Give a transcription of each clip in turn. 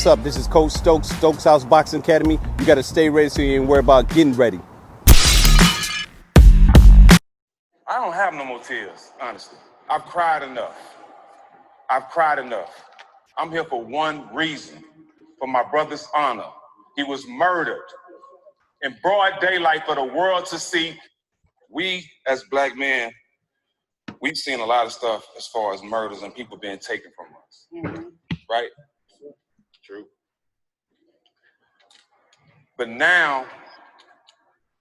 what's up? This is Coach Stokes, Stokes House Boxing Academy. You got to stay ready so you ain't worry about getting ready. I don't have no more tears, honestly. I've cried enough. I'm here for one reason, for my brother's honor. He was murdered in broad daylight for the world to see. We, as black men, we've seen a lot of stuff as far as murders and people being taken from us, right? True. But now,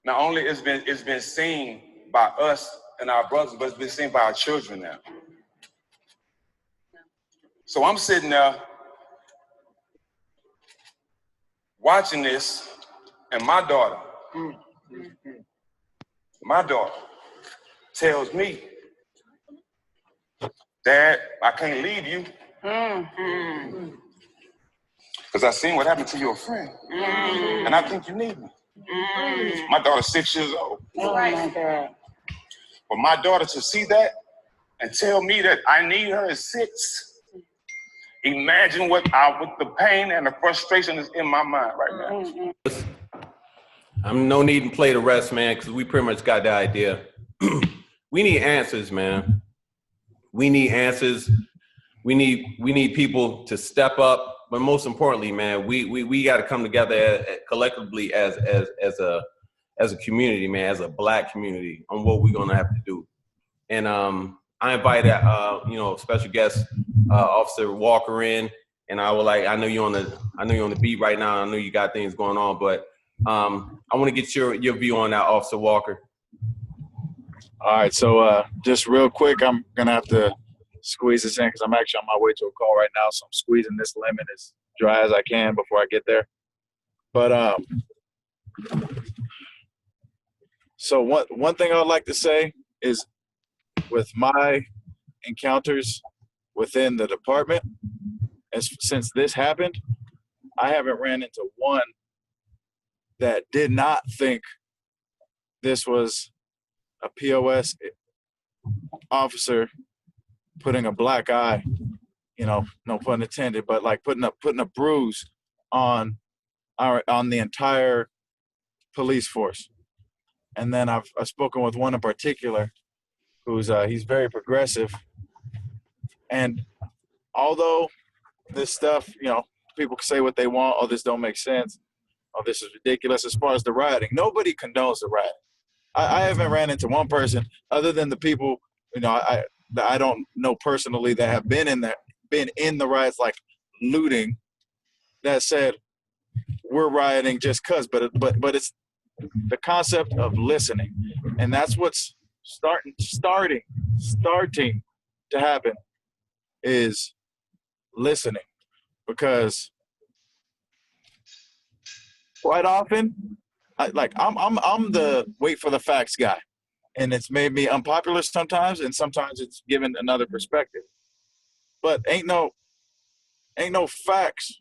not only it's been seen by us and our brothers, but it's been seen by our children now. So I'm sitting there watching this, and my daughter tells me, Dad, I can't leave you. Because I seen what happened to your friend. And I think you need me. My daughter's 6 years old. Oh my God. For my daughter to see that and tell me that I need her at 6, imagine what the pain and the frustration is in my mind right now. I'm no need to play the rest, man, because we pretty much got the idea. We need answers, man. We need answers. We need people to step up, but most importantly, man, we got to come together collectively as a community, man, as a black community, on what we're gonna have to do. And I invited special guest Officer Walker in, and I know you're on the beat right now. I know you got things going on, but I want to get your view on that, Officer Walker. All right, so just real quick, I'm gonna have to squeeze this in because I'm actually on my way to a call right now, so I'm squeezing this lemon as dry as I can before I get there. But so one thing I would like to say is, with my encounters within the department, since this happened, I haven't ran into one that did not think this was a POS officer putting a black eye, no pun intended, but like putting a bruise on the entire police force. And then I've spoken with one in particular who's he's very progressive. And although this stuff, people can say what they want, oh, this don't make sense, oh, this is ridiculous. As far as the rioting, nobody condones the rioting. I haven't ran into one person other than the people, I don't know personally that have been in the riots, like looting, that said we're rioting just cause. But it's the concept of listening, and that's what's starting to happen, is listening, because quite often, I'm the wait for the facts guy, and it's made me unpopular sometimes, and sometimes it's given another perspective. But ain't no facts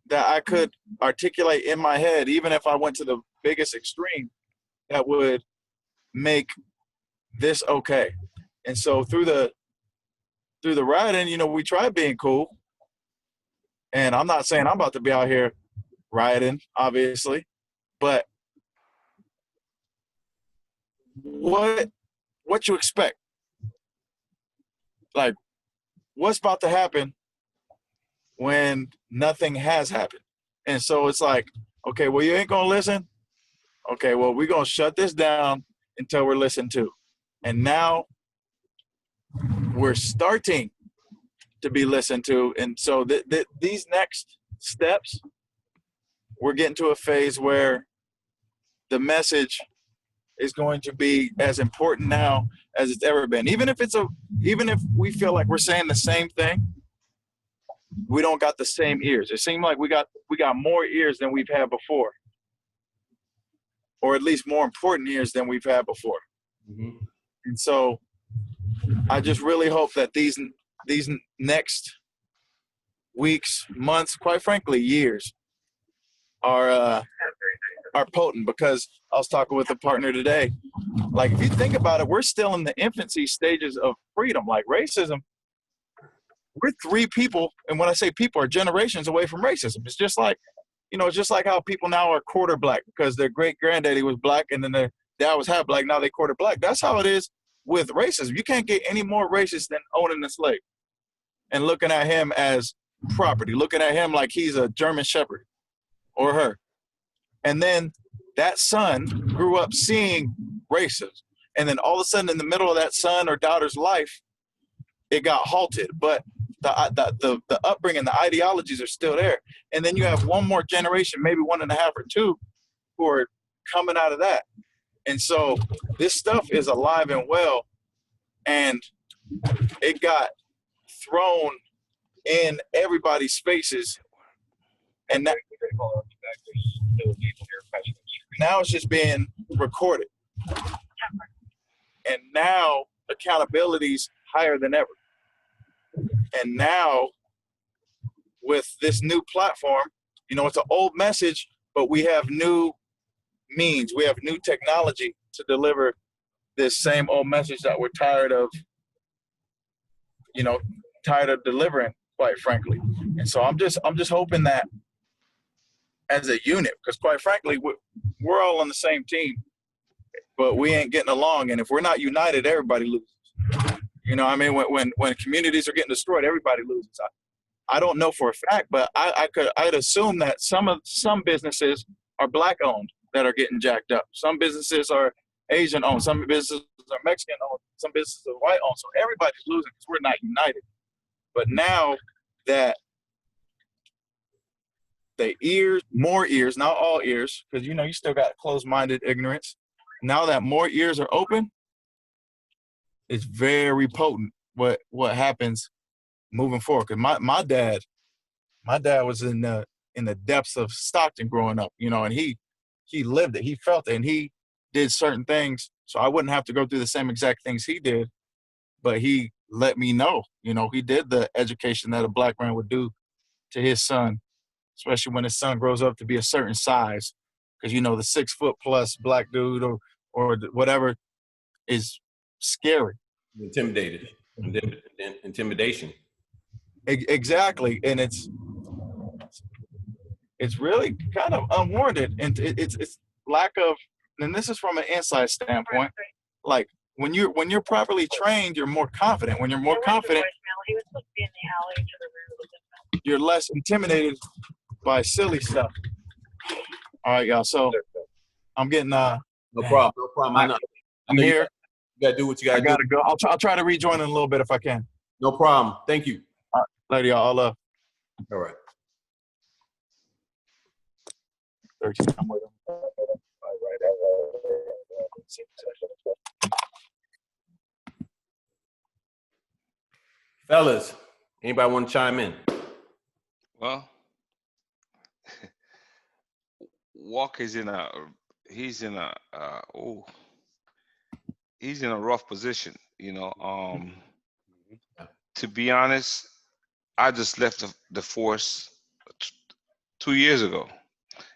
that I could articulate in my head, even if I went to the biggest extreme, that would make this okay. And so through the rioting, we tried being cool, and I'm not saying I'm about to be out here rioting, obviously, but what you expect? Like, what's about to happen when nothing has happened? And so it's like, okay, well, you ain't gonna listen? Okay, well, we're gonna shut this down until we're listened to. And now we're starting to be listened to. And so these next steps, we're getting to a phase where the message is going to be as important now as it's ever been. Even if we feel like we're saying the same thing, we don't got the same ears. It seems like we got more ears than we've had before, or at least more important ears than we've had before. Mm-hmm. And so I just really hope that these next weeks, months, quite frankly, years, are potent, because I was talking with a partner today. Like, if you think about it, we're still in the infancy stages of freedom. Like, racism we're three people, and when I say people, are generations away from racism. It's just like, it's just like how people now are quarter black because their great granddaddy was black and then their dad was half black. Now they quarter black. That's how it is with racism. You can't get any more racist than owning a slave and looking at him as property, looking at him like he's a German shepherd or her. And then that son grew up seeing racism. And then all of a sudden in the middle of that son or daughter's life, it got halted. But the upbringing, the ideologies are still there. And then you have one more generation, maybe 1.5 or 2, who are coming out of that. And so this stuff is alive and well. And it got thrown in everybody's faces. And that, now it's just being recorded. And now accountability's higher than ever. And now with this new platform, it's an old message, but we have new means, we have new technology to deliver this same old message that we're tired of delivering, quite frankly. And so I'm just hoping that as a unit, because quite frankly, we're all on the same team, but we ain't getting along. And if we're not united, everybody loses. When communities are getting destroyed, everybody loses. I don't know for a fact, but I'd assume that some businesses are black owned that are getting jacked up. Some businesses are Asian owned. Some businesses are Mexican owned. Some businesses are white owned. So everybody's losing because we're not united. But now that more ears, not all ears, because you still got closed-minded ignorance. Now that more ears are open, it's very potent what happens moving forward. Because my dad was in the depths of Stockton growing up, and he lived it, he felt it, and he did certain things so I wouldn't have to go through the same exact things he did. But he let me know, he did the education that a black man would do to his son, especially when his son grows up to be a certain size. Because, the 6 foot plus black dude or whatever is scary. Intimidation. Exactly. And it's really kind of unwarranted. And it's lack of, and this is from an inside standpoint, like when you're properly trained, you're more confident. When you're more confident, you're less intimidated by silly stuff. All right, y'all. So I'm getting No problem. I'm here. You gotta do what you gotta do. I gotta go. I'll try to rejoin in a little bit if I can. No problem. Thank you. All right, later, y'all. All love. All right. 13. I'm with him. Fellas, anybody want to chime in? Well, Walk is he's in a rough position, To be honest, I just left the force 2 years ago,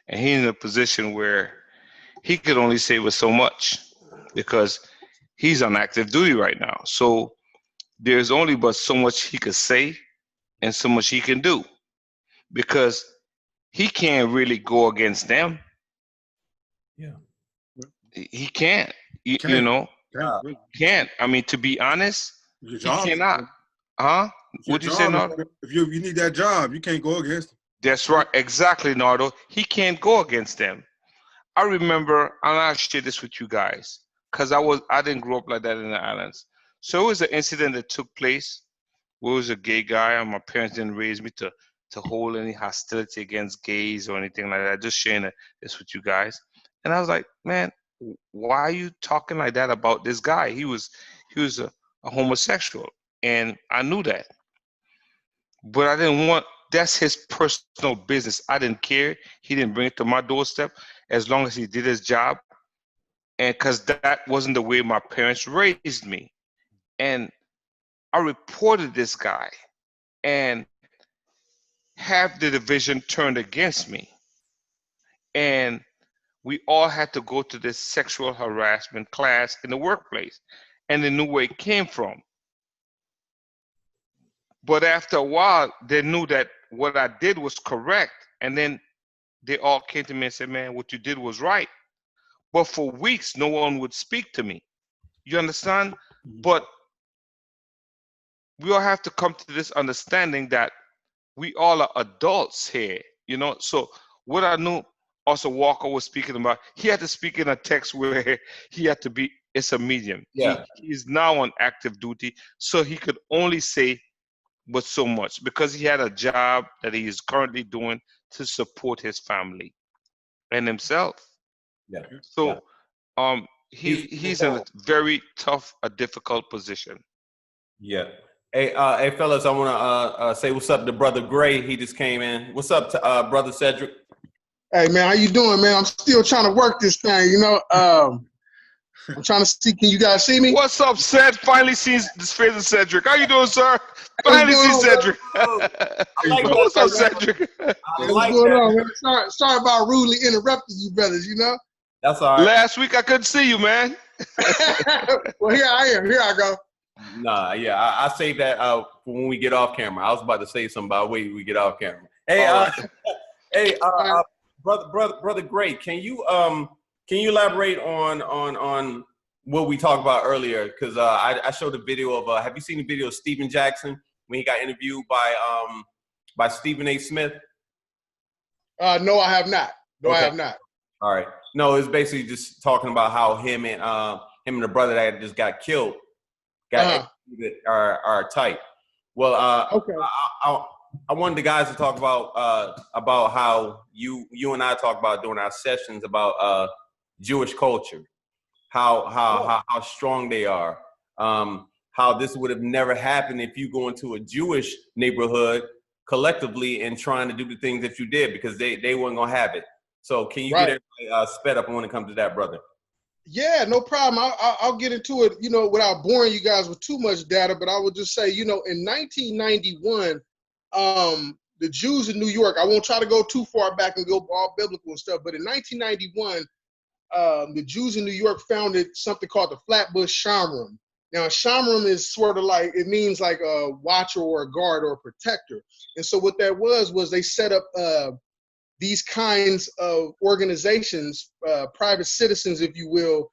and he's in a position where he could only say with so much because he's on active duty right now. So there's only but so much he could say and so much he can do, because he can't really go against them. Yeah. He can't. Can't. I mean, to be honest, he cannot. Huh? What'd you say, Nardo? If you need that job, you can't go against him. That's right. Exactly, Nardo. He can't go against them. I remember, and I'll share this with you guys, because I didn't grow up like that in the islands. So it was an incident that took place where it was a gay guy, and my parents didn't raise me to hold any hostility against gays or anything like that. Just sharing this with you guys. And I was like, man, why are you talking like that about this guy? He was a homosexual, and I knew that. But I didn't want, that's his personal business. I didn't care. He didn't bring it to my doorstep as long as he did his job. And because that wasn't the way my parents raised me. And I reported this guy, and half the division turned against me. And we all had to go to this sexual harassment class in the workplace. And they knew where it came from. But after a while, they knew that what I did was correct. And then they all came to me and said, man, what you did was right. But for weeks, no one would speak to me. You understand? But we all have to come to this understanding that we all are adults here, you know? So what I knew also Walker was speaking about, he had to speak in a text where he had to be, it's a medium. Yeah. He's now on active duty, so he could only say but so much because he had a job that he is currently doing to support his family and himself. Yeah. So he's in a very tough, a difficult position. Yeah. Hey, fellas, I want to say what's up to Brother Gray. He just came in. What's up to Brother Cedric? Hey, man, how you doing, man? I'm still trying to work this thing, you know. I'm trying to see. Can you guys see me? What's up, Ced? Finally sees this face of Cedric. How you doing, sir? Finally see Cedric. What's up, Cedric? What's going on, man? Sorry about rudely interrupting you, brothers, you know? That's all right. Last week I couldn't see you, man. Well, here I am. Here I go. Nah, yeah, I saved that for when we get off camera. I was about to say something about wait we get off camera. Hey, brother Gray, can you elaborate on what we talked about earlier? Because I showed a video of have you seen the video of Stephen Jackson when he got interviewed by Stephen A. Smith? No, I have not. No, Okay. I have not. All right. No, it's basically just talking about how him and the brother that just got killed are tight. Well, Okay. I wanted the guys to talk about how you and I talk about during our sessions about Jewish culture, how strong they are, how this would have never happened if you go into a Jewish neighborhood collectively and trying to do the things that you did because they weren't gonna have it. So can you get everybody sped up when it comes to that, brother? Yeah, no problem. I'll get into it, you know, without boring you guys with too much data, but I would just say, you know, in 1991, the Jews in New York, I won't try to go too far back and go all biblical and stuff, but in 1991, the Jews in New York founded something called the Flatbush Shamrim. Now, Shamrim is sort of like, it means like a watcher or a guard or a protector. And so what that was they set up these kinds of organizations, private citizens, if you will,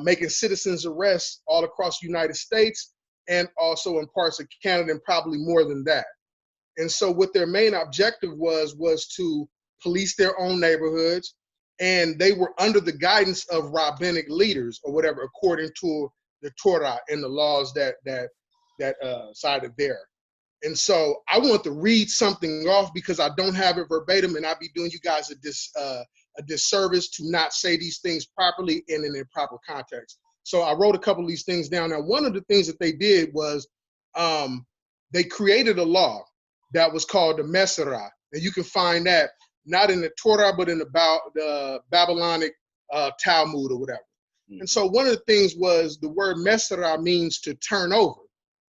making citizens arrests all across the United States and also in parts of Canada and probably more than that. And so what their main objective was to police their own neighborhoods, and they were under the guidance of rabbinic leaders or whatever, according to the Torah and the laws that cited there. And so I want to read something off because I don't have it verbatim, and I'd be doing you guys a disservice to not say these things properly and in their proper context. So I wrote a couple of these things down. Now, one of the things that they did was they created a law that was called the Mesorah. And you can find that not in the Torah, but in the Babylonic Talmud or whatever. Mm-hmm. And so one of the things was the word Mesorah means to turn over.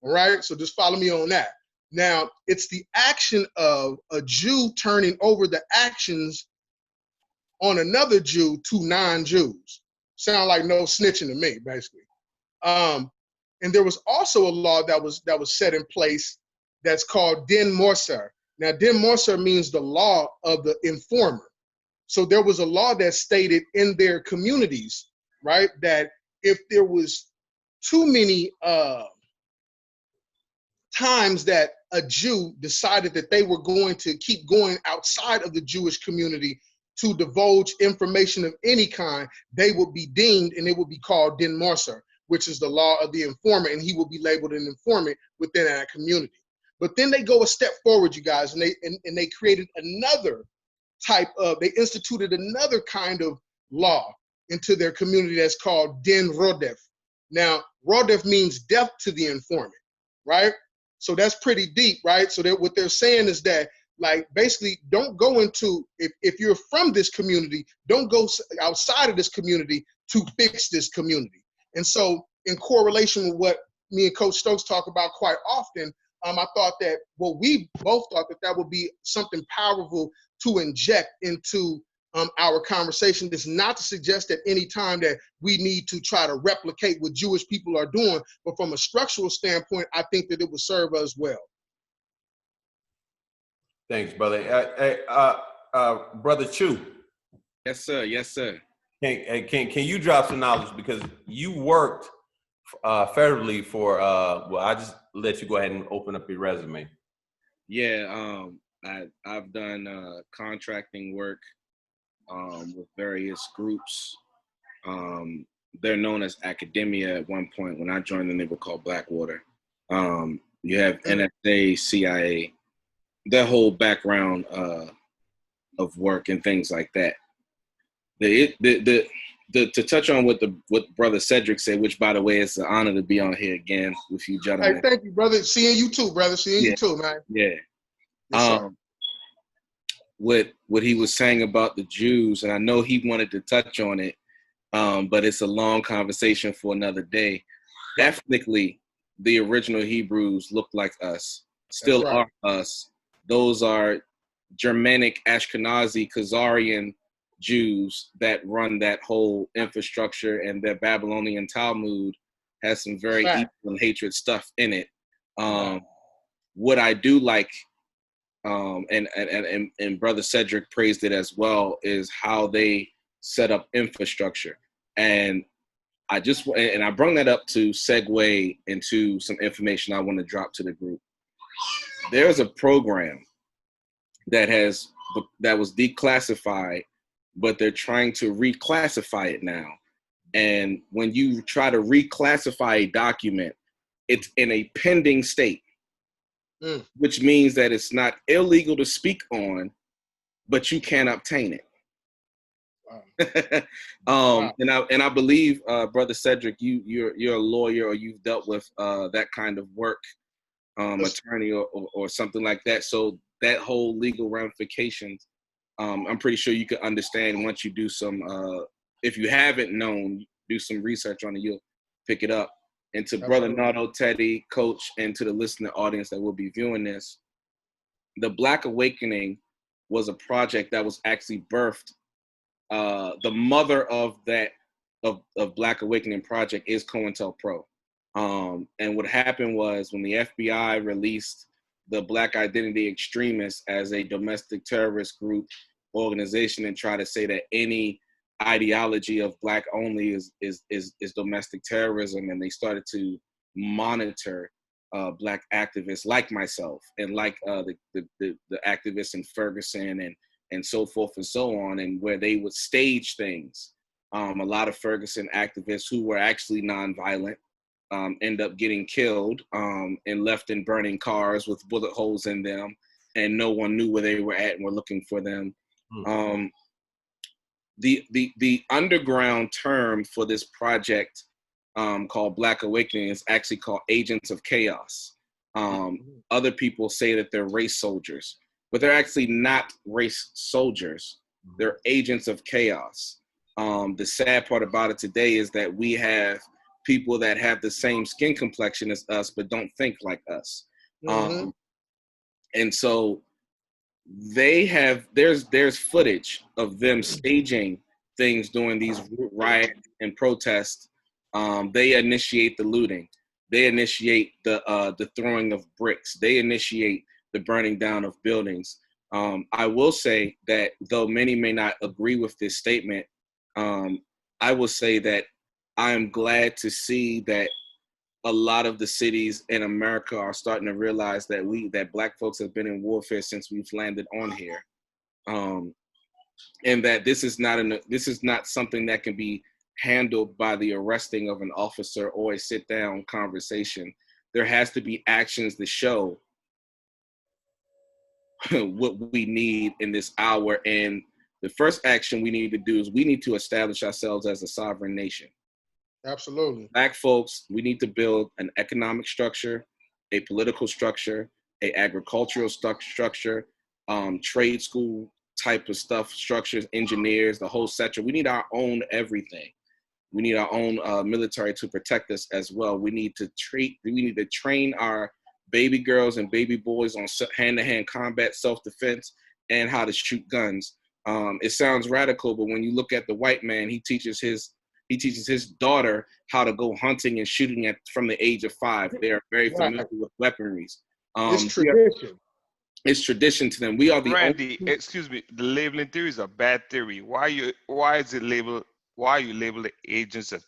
All right, so just follow me on that. Now, it's the action of a Jew turning over the actions on another Jew to non-Jews. Sound like no snitching to me, basically. And there was also a law that was set in place that's called Din Moser. Now, Din Moser means the law of the informer. So there was a law that stated in their communities, right, that if there was too many times that a Jew decided that they were going to keep going outside of the Jewish community to divulge information of any kind, they would be deemed, and it would be called Din Moser, which is the law of the informant, and he will be labeled an informant within that community. But then they go a step forward, you guys, and they created another type of, they instituted another kind of law into their community that's called Din Rodef. Now, Rodef means death to the informant, right? So that's pretty deep, right? So what they're saying is that, like, basically, don't go into, if you're from this community, don't go outside of this community to fix this community. And so in correlation with what me and Coach Stokes talk about quite often, I thought that, well, we both thought that would be something powerful to inject into our conversation. It's not to suggest at any time that we need to try to replicate what Jewish people are doing, but from a structural standpoint, I think that it would serve us well. Thanks, brother. Brother Choo, Yes, sir. Yes, sir. can you drop some knowledge, because you worked federally for well, I just let you go ahead and open up your resume. Yeah. I've done contracting work with various groups. They're known as academia at one point. When I joined them, they were called Blackwater. You have NSA, CIA, their whole background of work and things like that. To touch on what brother Cedric said, which by the way, it's an honor to be on here again with you gentlemen. Hey, thank you, brother. Seeing you too, brother. Seeing you too, man. Yeah. Yes, sir. What he was saying about the Jews, and I know he wanted to touch on it, but it's a long conversation for another day. Ethnically, the original Hebrews look like us, still That's right. are us. Those are Germanic, Ashkenazi, Khazarian Jews that run that whole infrastructure, and their Babylonian Talmud has some very evil and hatred stuff in it. What I do like, and brother Cedric praised it as well, is how they set up infrastructure. And I bring that up to segue into some information I want to drop to the group. There's a program that was declassified, but they're trying to reclassify it now. And when you try to reclassify a document, it's in a pending state, which means that it's not illegal to speak on, but you can't obtain it. Wow. And I believe, brother Cedric, you're a lawyer, or you've dealt with that kind of work, attorney or something like that. So that whole legal ramifications, I'm pretty sure you could understand once you do some. If you haven't known, do some research on it, you'll pick it up. And to brother Rhenaldo, Teddy, Coach, and to the listener audience that will be viewing this, the Black Awakening was a project that was actually birthed. The mother of that of Black Awakening project is COINTELPRO. And what happened was, when the FBI released the Black Identity Extremists as a domestic terrorist group organization and tried to say that any ideology of Black only is domestic terrorism, and they started to monitor Black activists like myself and like the activists in Ferguson and so forth and so on, and where they would stage things. A lot of Ferguson activists who were actually nonviolent end up getting killed and left in burning cars with bullet holes in them, and no one knew where they were at and were looking for them. The underground term for this project called Black Awakening is actually called Agents of Chaos. Other people say that they're race soldiers, but they're actually not race soldiers. They're agents of chaos. The sad part about it today is that we have people that have the same skin complexion as us, but don't think like us. And so there's footage of them staging things during these riots and protests. They initiate the looting. They initiate the throwing of bricks. They initiate the burning down of buildings. I will say that though many may not agree with this statement, I will say that I am glad to see that a lot of the cities in America are starting to realize that Black folks have been in warfare since we've landed on here, and that this is not something that can be handled by the arresting of an officer or a sit-down conversation. There has to be actions to show what we need in this hour. And the first action we need to do is we need to establish ourselves as a sovereign nation. Absolutely. Black folks, we need to build an economic structure, a political structure, a agricultural structure, trade school type of stuff, structures, engineers, the whole sector. We need our own everything. We need our own military to protect us as well. We need to train our baby girls and baby boys on hand-to-hand combat, self-defense, and how to shoot guns. It sounds radical, but when you look at the white man, he teaches his daughter how to go hunting and shooting from the age of 5. They are very familiar with weaponries. It's tradition. It's tradition to them. We are the Randy, only. excuse me. The labeling theory is a bad theory. Why is it labeled? Why are you labeling agents of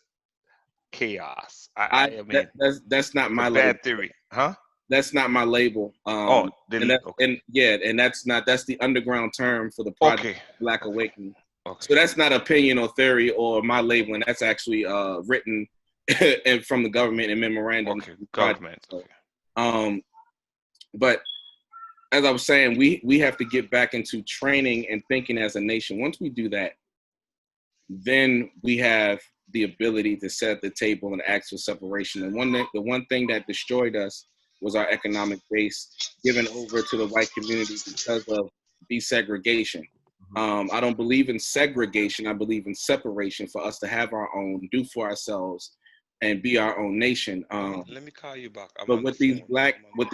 chaos? I mean, That's not it's a my label. bad theory, huh? That's not my label. Oh, okay. And that's the underground term for the project Okay. Black Okay. Awakening. Okay. So that's not opinion or theory or my labeling. That's actually written and from the government and memorandum. Okay. Government. So, Okay. but as I was saying, we have to get back into training and thinking as a nation. Once we do that, then we have the ability to set the table and ask for separation. And the one thing that destroyed us was our economic base given over to the white community because of desegregation. I don't believe in segregation. I believe in separation for us to have our own, do for ourselves, and be our own nation. Let me call you back. I'm But on with the these phone. with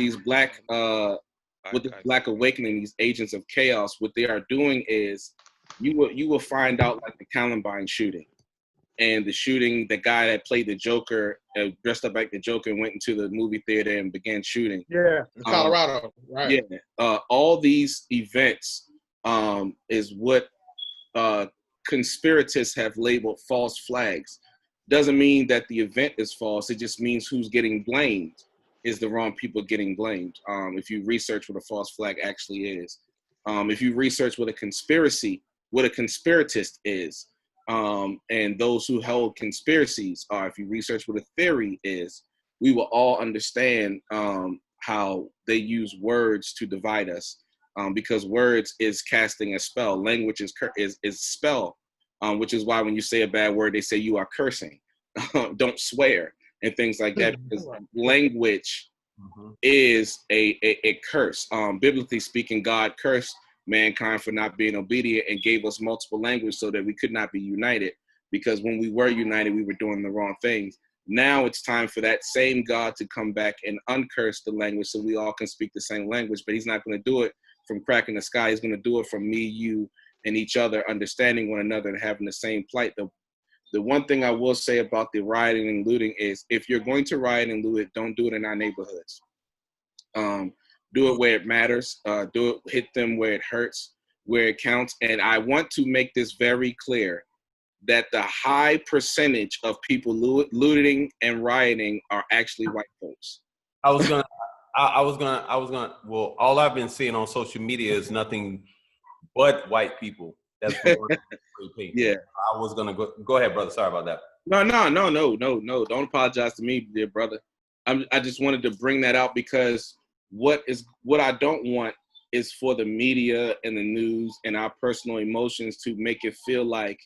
this black awakening, these agents of chaos, what they are doing is you will find out like the Columbine shooting. And the shooting, the guy that played the Joker, dressed up like the Joker, and went into the movie theater and began shooting. Yeah, in Colorado, right? Yeah, all these events is what conspiratists have labeled false flags. Doesn't mean that the event is false. It just means who's getting blamed is the wrong people getting blamed. If you research what a false flag actually is, if you research what a conspiratist is. And those who hold conspiracies are, if you research what a theory is, we will all understand how they use words to divide us, because words is casting a spell. Language is spell, which is why when you say a bad word, they say you are cursing. Don't swear and things like that, because language is a curse. Biblically speaking, God cursed mankind for not being obedient and gave us multiple languages so that we could not be united, because when we were united, we were doing the wrong things. Now it's time for that same God to come back and uncurse the language so we all can speak the same language, but he's not going to do it from cracking the sky. He's going to do it from me, you, and each other, understanding one another and having the same plight. The one thing I will say about the rioting and looting is, if you're going to riot and loot, don't do it in our neighborhoods. Do it where it matters. Hit them where it hurts, where it counts. And I want to make this very clear that the high percentage of people looting and rioting are actually white folks. Well, all I've been seeing on social media is nothing but white people. That's Yeah. I was gonna go ahead, brother. Sorry about that. No. Don't apologize to me, dear brother. I just wanted to bring that out, because what I don't want is for the media and the news and our personal emotions to make it feel like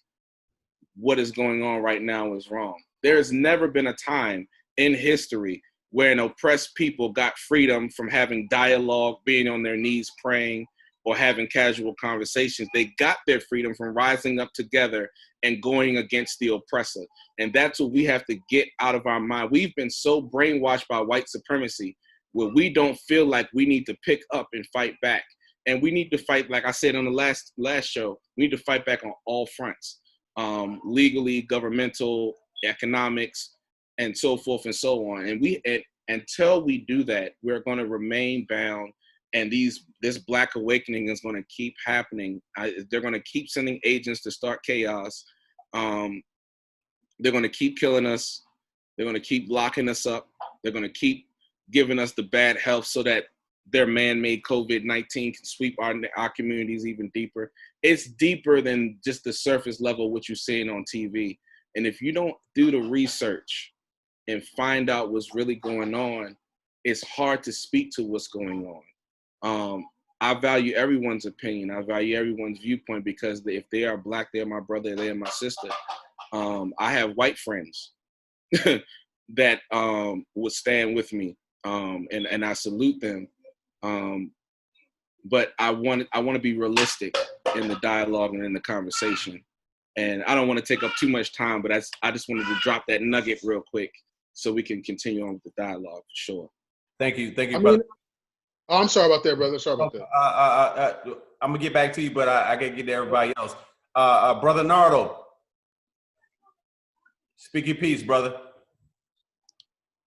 what is going on right now is wrong. There has never been a time in history where an oppressed people got freedom from having dialogue, being on their knees praying, or having casual conversations. They got their freedom from rising up together and going against the oppressor. And that's what we have to get out of our mind. We've been so brainwashed by white supremacy where we don't feel like we need to pick up and fight back. And we need to fight, like I said on the last show, we need to fight back on all fronts, legally, governmental, economics, and so forth and so on. And until we do that, we're going to remain bound. And this Black awakening is going to keep happening. They're going to keep sending agents to start chaos. They're going to keep killing us. They're going to keep locking us up. They're going to keep giving us the bad health so that their man-made COVID-19 can sweep our communities even deeper. It's deeper than just the surface level what you're seeing on TV. And if you don't do the research and find out what's really going on, it's hard to speak to what's going on. I value everyone's opinion. I value everyone's viewpoint, because if they are Black, they are my brother, they are my sister. I have white friends that would stand with me, and I salute them. But I want to be realistic in the dialogue and in the conversation. And I don't want to take up too much time, but I just wanted to drop that nugget real quick so we can continue on with the dialogue for sure. Thank you, brother. I'm sorry about that, brother. Sorry about that. I'm gonna get back to you, but I gotta get to everybody else. Brother Rhenaldo, speak your piece, brother.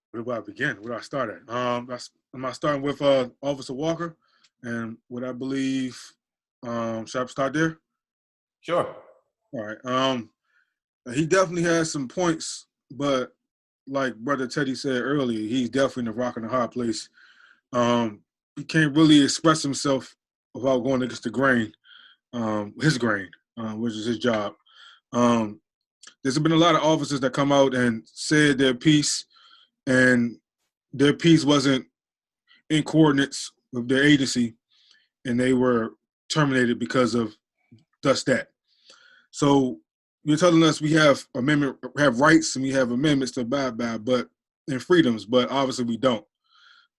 Where do I begin? Where do I start at? Am I starting with Officer Walker And what I believe, should I start there? Sure. All right. He definitely has some points, but like Brother Teddy said earlier, he's definitely in the rock and a hard place. He can't really express himself without going against the grain, his grain, which is his job. There's been a lot of officers that come out and said their piece, and their piece wasn't in coordinates with their agency, and they were terminated because of just that. So you're telling us we have rights and we have amendments to abide by, and freedoms, but obviously we don't.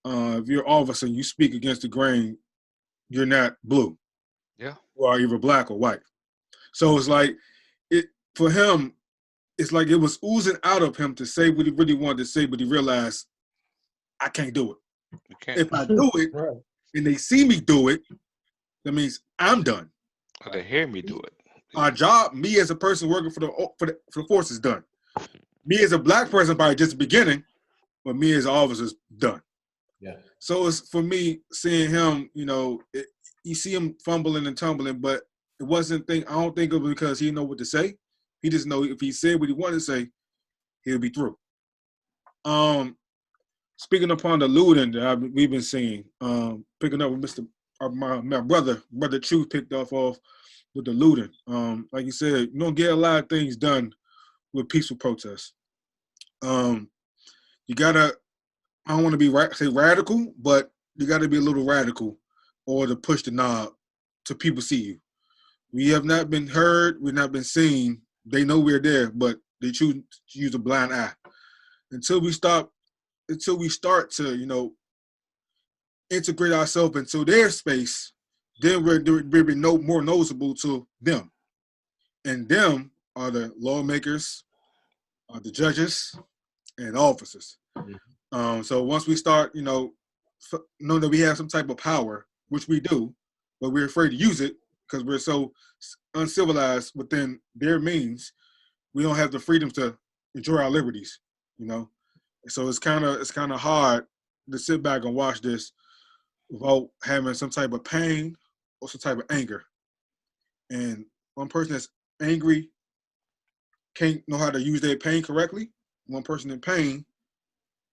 If you're an officer and you speak against the grain, you're not blue. Yeah. You are either black or white. So it's like for him, it's like it was oozing out of him to say what he really wanted to say, but he realized I can't do it. You can't. If I do it and they see me do it, that means I'm done. Or they hear me do it. Our job, me as a person working for the force, is done. Me as a black person, by just the beginning, but me as an officer is done. Yeah. So it's for me seeing him, you see him fumbling and tumbling, but it wasn't I don't think it was because he didn't know what to say. He just know if he said what he wanted to say, he'll be through. Speaking upon the looting that we've been seeing, picking up with my brother Choo picked off with the looting. Like you said, you don't get a lot of things done with peaceful protests. You gotta, I don't want to say radical, but you gotta be a little radical or to push the knob to people see you. We have not been heard, we've not been seen. They know we're there, but they choose to use a blind eye. Until we start to, integrate ourselves into their space, then we'll be more noticeable to them. And them are the lawmakers, are the judges, and officers. Mm-hmm. So once we start, know that we have some type of power, which we do, but we're afraid to use it because we're so uncivilized within their means, we don't have the freedom to enjoy our liberties, So it's kind of hard to sit back and watch this without having some type of pain or some type of anger. And one person that's angry can't know how to use their pain correctly. One person in pain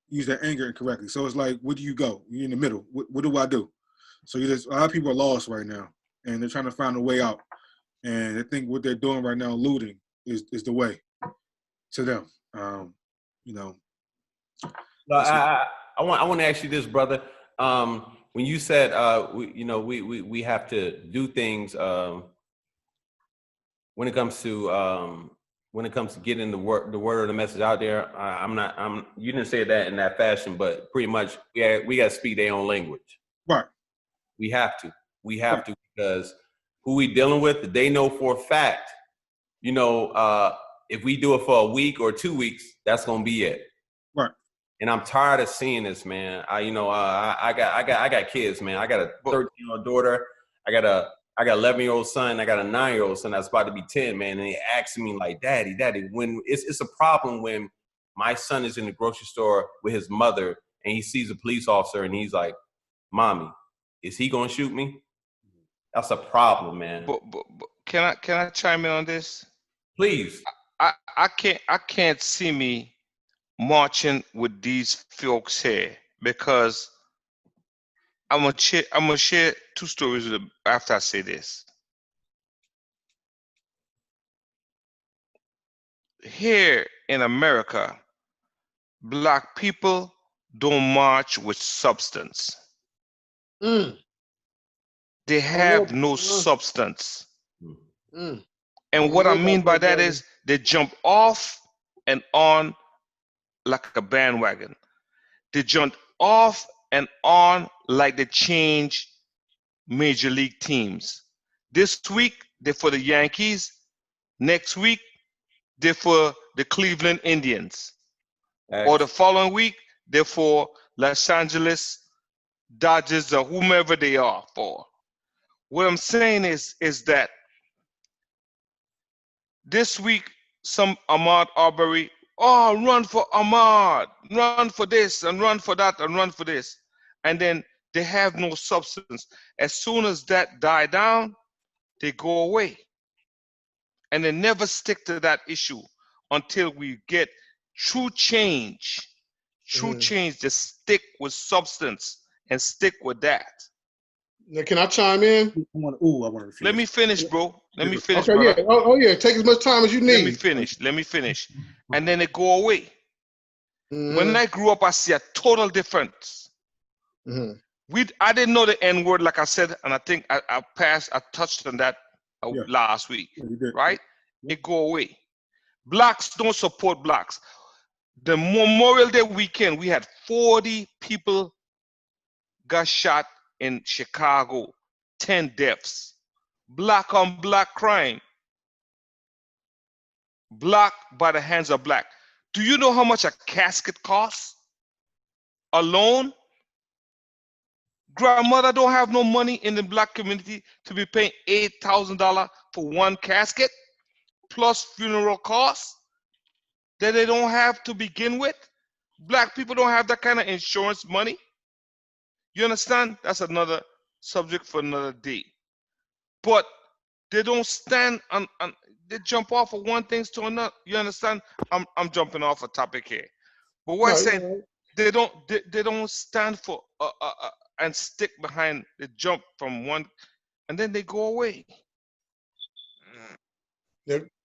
use their anger incorrectly. So it's like, where do you go? You're in the middle. What do I do? So a lot of people are lost right now, and they're trying to find a way out. And I think what they're doing right now, looting, is the way to them. No, I want to ask you this, brother. When you said we have to do things when it comes to getting the word or the message out there, you didn't say that in that fashion, but pretty much we got to speak their own language. Right. We have to because who we dealing with, they know for a fact, if we do it for a week or 2 weeks, that's gonna be it. Right. And I'm tired of seeing this, man. I got kids, man. I got a 13-year-old daughter. I got a 11-year-old son. I got a 9-year-old son that's about to be 10, man. And they ask me like, Daddy, when it's a problem when my son is in the grocery store with his mother and he sees a police officer and he's like, Mommy, is he gonna shoot me? That's a problem, man. But can I chime in on this? Please. I can't see me marching with these folks here because I'm gonna share two stories with them after I say this. Here in America, Black people don't march with substance. They have no substance. And what I mean by that is they jump off and on like a bandwagon. They jump off and on like they change major league teams. This week, they're for the Yankees. Next week, they're for the Cleveland Indians. Or the following week, they're for Los Angeles Dodgers or whomever they are for. What I'm saying is that this week, some Ahmaud Arbery, run for Ahmaud, run for this and run for that and run for this. And then They have no substance. As soon as that die down, they go away. And they never stick to that issue until we get true change. True change to stick with substance and stick with that. Now, can I chime in? I want to refuse. Let me finish, bro. Let me finish, Okay, brother. yeah. Oh, yeah. Take as much time as you need. Let me finish. And then they go away. When I grew up, I see a total difference. I didn't know the N word, like I said, and I think I touched on that last week, right? It go away. Blacks don't support blacks. The Memorial Day weekend, we had 40 people got shot in Chicago, 10 deaths. Black on black crime. Black by the hands of black. Do you know how much a casket costs? Alone? Grandmother don't have no money in the black community to be paying $8,000 for one casket, plus funeral costs that they don't have to begin with. Black people don't have that kind of insurance money. You understand? That's another subject for another day. But they don't stand on they jump off of one thing to another. You understand? I'm jumping off a topic here. But what I'm saying, they don't stand for and stick behind the jump from one, and then they go away.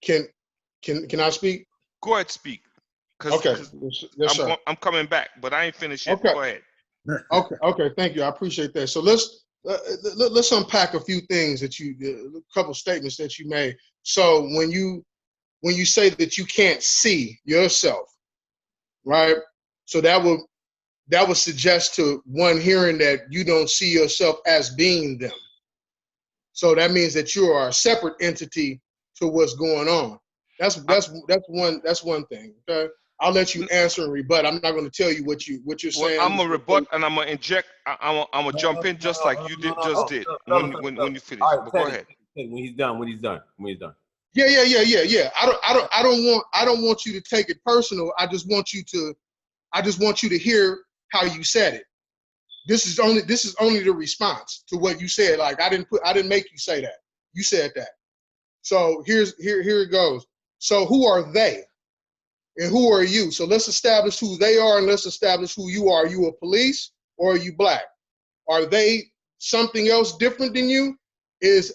Can I speak? Go ahead, speak. Okay. Yes, sir. I'm coming back, but I ain't finished yet. Okay. Go ahead. Okay. Thank you. I appreciate that. So let's unpack a few things that a couple statements that you made. So when you say that you can't see yourself, right? So that would suggest to one hearing that you don't see yourself as being them. So that means that you are a separate entity to what's going on. That's one thing. Okay, I'll let you answer and rebut. I'm not going to tell you what you're saying. I'm gonna rebut and I'm gonna inject. I'm gonna jump in just like you did when you finish. Right, but go ahead. When he's done. Yeah. I don't want you to take it personal. I just want you to hear how you said it. This is only the response to what you said. Like I didn't make you say that. You said that. So here it goes. So who are they? And who are you? So let's establish who they are and let's establish who you are. Are you a police or are you black? Are they something else different than you? Is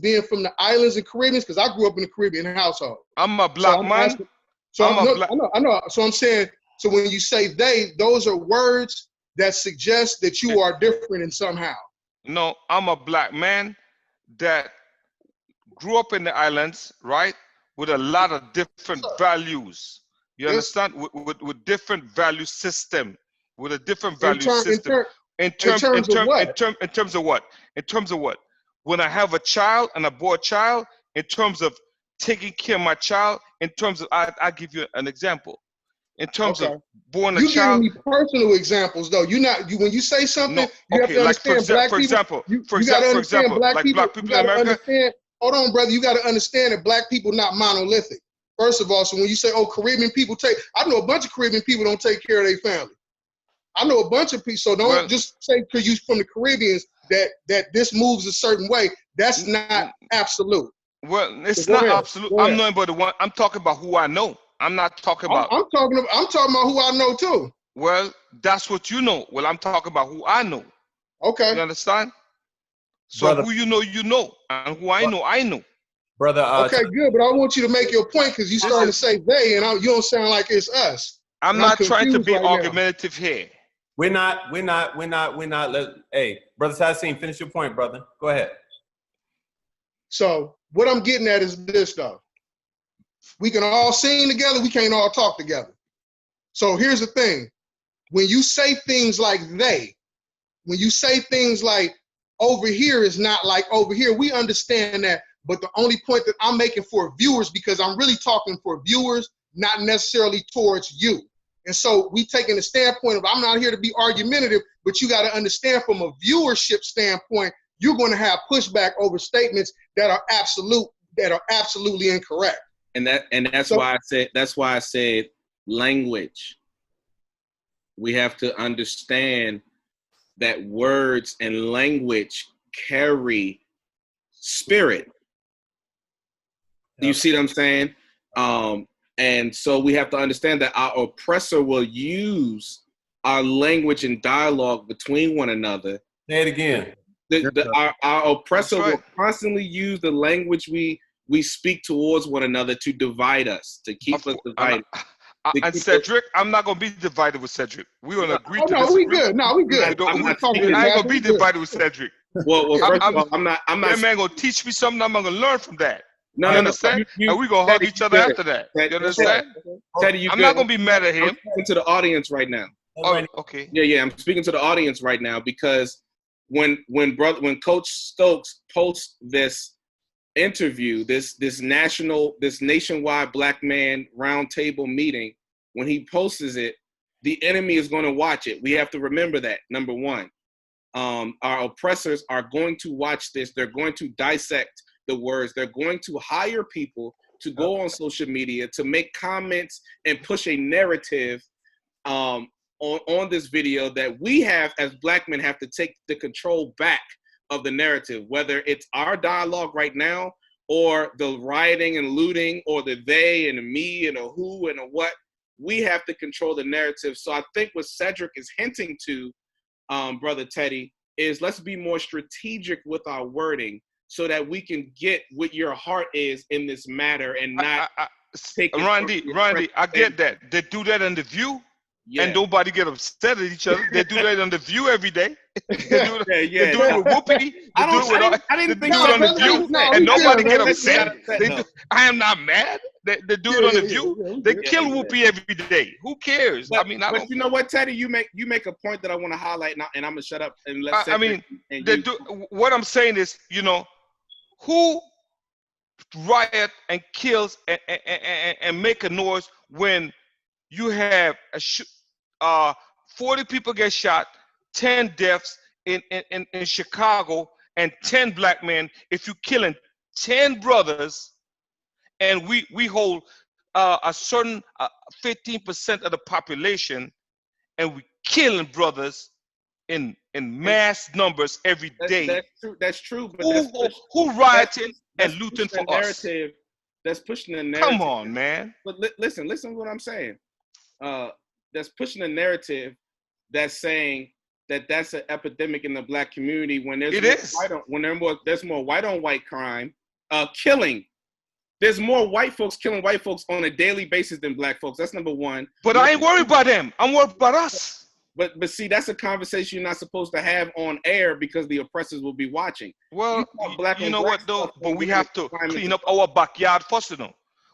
being from the islands and Caribbean? Because I grew up in a Caribbean household. I'm a black man. I know. So I'm saying, so when you say they, those are words that suggest that you are different in somehow. No, I'm a black man that grew up in the islands, right? With a lot of different values. You understand? With different value system. With a different value system. In terms of what? When I have a child and a boy child, in terms of taking care of my child, in terms of, I give you an example. In terms of born a child. You giving me personal examples though. When you say something, you have to understand black people. You got to understand black people in America. Hold on, brother. You got to understand that black people not monolithic. First of all, so when you say, Caribbean people I know a bunch of Caribbean people don't take care of their family. I know a bunch of people, so don't just say because you're from the Caribbeans that this moves a certain way. That's not absolute. Well, it's not absolute. I'm knowing about the one. I'm talking about who I know. I'm not talking about. I'm talking about who I know too. Well, that's what you know. Well, I'm talking about who I know. Okay. You understand? So brother, who you know, and who I know. Brother. Okay, good. But I want you to make your point because you starting to say they, and you don't sound like it's us. I'm not trying to be argumentative here. We're not. Hey, Brother Sassine, finish your point, brother. Go ahead. So what I'm getting at is this, though. We can all sing together. We can't all talk together. So here's the thing. When you say things like they, when you say things like over here is not like over here, we understand that. But the only point that I'm making for viewers, because I'm really talking for viewers, not necessarily towards you. And so we taking the standpoint of, I'm not here to be argumentative, but you got to understand from a viewership standpoint, you're going to have pushback over statements that are absolutely incorrect. And that's why I said language. We have to understand that words and language carry spirit. Do you see what I'm saying? And so we have to understand that our oppressor will use our language and dialogue between one another. Say it again. Our oppressor That's right. will constantly use the language we speak towards one another to divide us, to keep us divided. And Cedric, I'm not gonna be divided with Cedric. We're gonna agree to no, disagree. we good. No, we good. I'm not talking speaking- I ain't back. gonna be We good. divided with Cedric. Well, first of all, I'm not. That man gonna teach me something. I'm gonna learn from that. No, You no, understand? You, And we gonna hug Teddy, each other you good. after that. Teddy, You understand? Teddy, you I'm good. not gonna be mad at him. I'm speaking to the audience right now. Oh, okay. Yeah, I'm speaking to the audience right now because when Coach Stokes posts this interview, this nationwide Black Man Roundtable meeting, when he posts it, the enemy is going to watch it. We have to remember that. Number one, our oppressors are going to watch this. They're going to dissect the words. They're going to hire people to go on social media to make comments and push a narrative on this video that we have as Black men have to take the control back of the narrative, whether it's our dialogue right now or the rioting and looting or the they and the me and the who and the what. We have to control the narrative. So I think what Cedric is hinting to, Brother Teddy, is let's be more strategic with our wording so that we can get what your heart is in this matter and not take it. Randy, I get that. They do that on The View, and nobody get upset at each other. They do that on The View every day. They do it with Whoopi. I didn't think do it on The View, and nobody get upset. I am not mad. They do it on The View. They kill Whoopi every day. Who cares? But, I mean, but you know what, Teddy, you make a point that I want to highlight now, and I'm gonna shut up and let. I mean, what I'm saying is, who riot and kills and make a noise when you have 40 people get shot, 10 deaths in Chicago, and 10 Black men. If you're killing 10 brothers, and we hold a certain 15% of the population, and we killing brothers in mass numbers every day. That's true. But who rioting and looting for us? That's pushing the narrative. Come on, man. But listen to what I'm saying. That's pushing a narrative that's saying that that's an epidemic in the Black community when there's more white on white crime, killing. There's more white folks killing white folks on a daily basis than Black folks. That's number one. But I ain't worried about them. I'm worried about us. But see, that's a conversation you're not supposed to have on air because the oppressors will be watching. Well, you know what though? But we have to clean up our backyard first,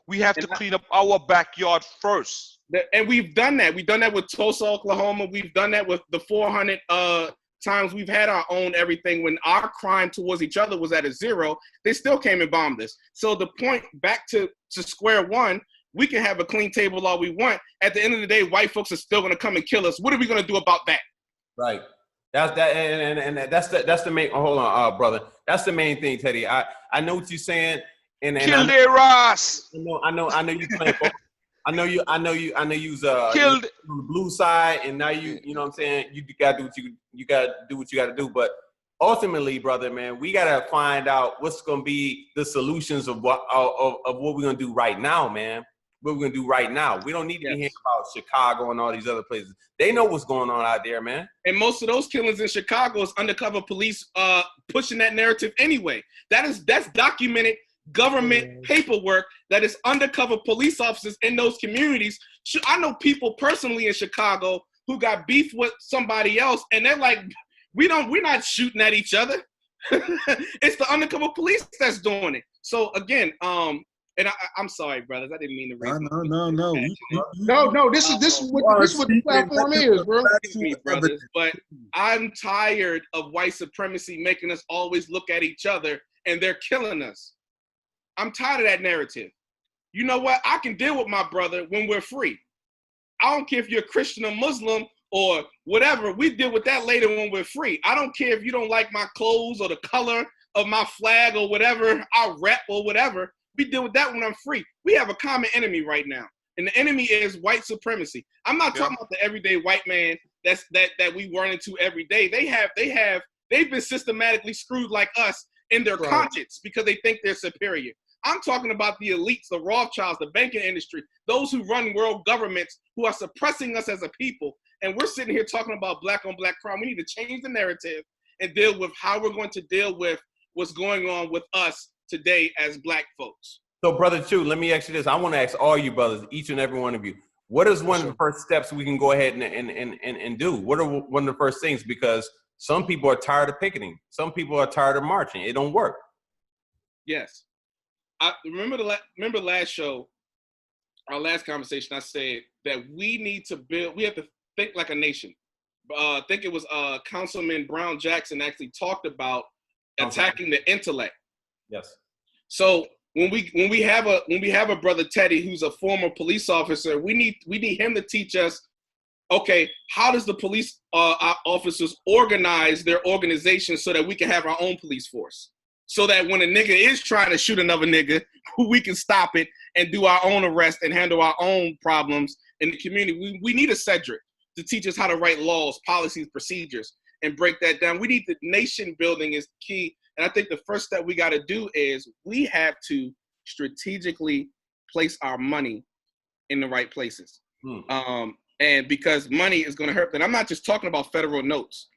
We have to clean up our backyard first. And we've done that. We've done that with Tulsa, Oklahoma. We've done that with the 400 times we've had our own everything. When our crime towards each other was at a zero, they still came and bombed us. So the point back to square one, we can have a clean table all we want. At the end of the day, white folks are still going to come and kill us. What are we going to do about that? Right. That's the main. Hold on, brother. That's the main thing, Teddy. I know what you're saying. And kill their ass. I know you playing. I know you killed on the blue side, and now you know what I'm saying. You gotta do what you gotta do. But ultimately, brother, man, we gotta find out what's gonna be the solutions of what we're gonna do right now, man. What we're gonna do right now. We don't need to be hearing about Chicago and all these other places. They know what's going on out there, man. And most of those killings in Chicago is undercover police pushing that narrative anyway. That's documented government paperwork that is undercover police officers in those communities. I know people personally in Chicago who got beef with somebody else, and they're like, we're not shooting at each other. It's the undercover police that's doing it. So again, and I'm sorry, brothers, I didn't mean to raise. No. This is what the platform is, bro. Me, brothers, but I'm tired of white supremacy making us always look at each other, and they're killing us. I'm tired of that narrative. You know what? I can deal with my brother when we're free. I don't care if you're a Christian or Muslim or whatever. We deal with that later when we're free. I don't care if you don't like my clothes or the color of my flag or whatever, our rep or whatever. We deal with that when I'm free. We have a common enemy right now, and the enemy is white supremacy. I'm not talking about the everyday white man that we run into every day. They've been systematically screwed like us in their conscience because they think they're superior. I'm talking about the elites, the Rothschilds, the banking industry, those who run world governments who are suppressing us as a people. And we're sitting here talking about black on black crime. We need to change the narrative and deal with how we're going to deal with what's going on with us today as black folks. So, Brother Choo, let me ask you this. I want to ask all you brothers, each and every one of you, what is one of the first steps we can go ahead and do? What are one of the first things? Because some people are tired of picketing. Some people are tired of marching. It don't work. Yes. I remember last show, our last conversation, I said that we need to build, we have to think like a nation. I think it was Councilman Brown Jackson actually talked about attacking the intellect. Yes. So when we have a brother Teddy who's a former police officer, we need him to teach us, okay, how does the police officers organize their organization so that we can have our own police force? So that when a nigga is trying to shoot another nigga, we can stop it and do our own arrest and handle our own problems in the community. We need a Cedric to teach us how to write laws, policies, procedures, and break that down. We need the nation building is key. And I think the first step we got to do is we have to strategically place our money in the right places. And because money is going to hurt. And I'm not just talking about federal notes.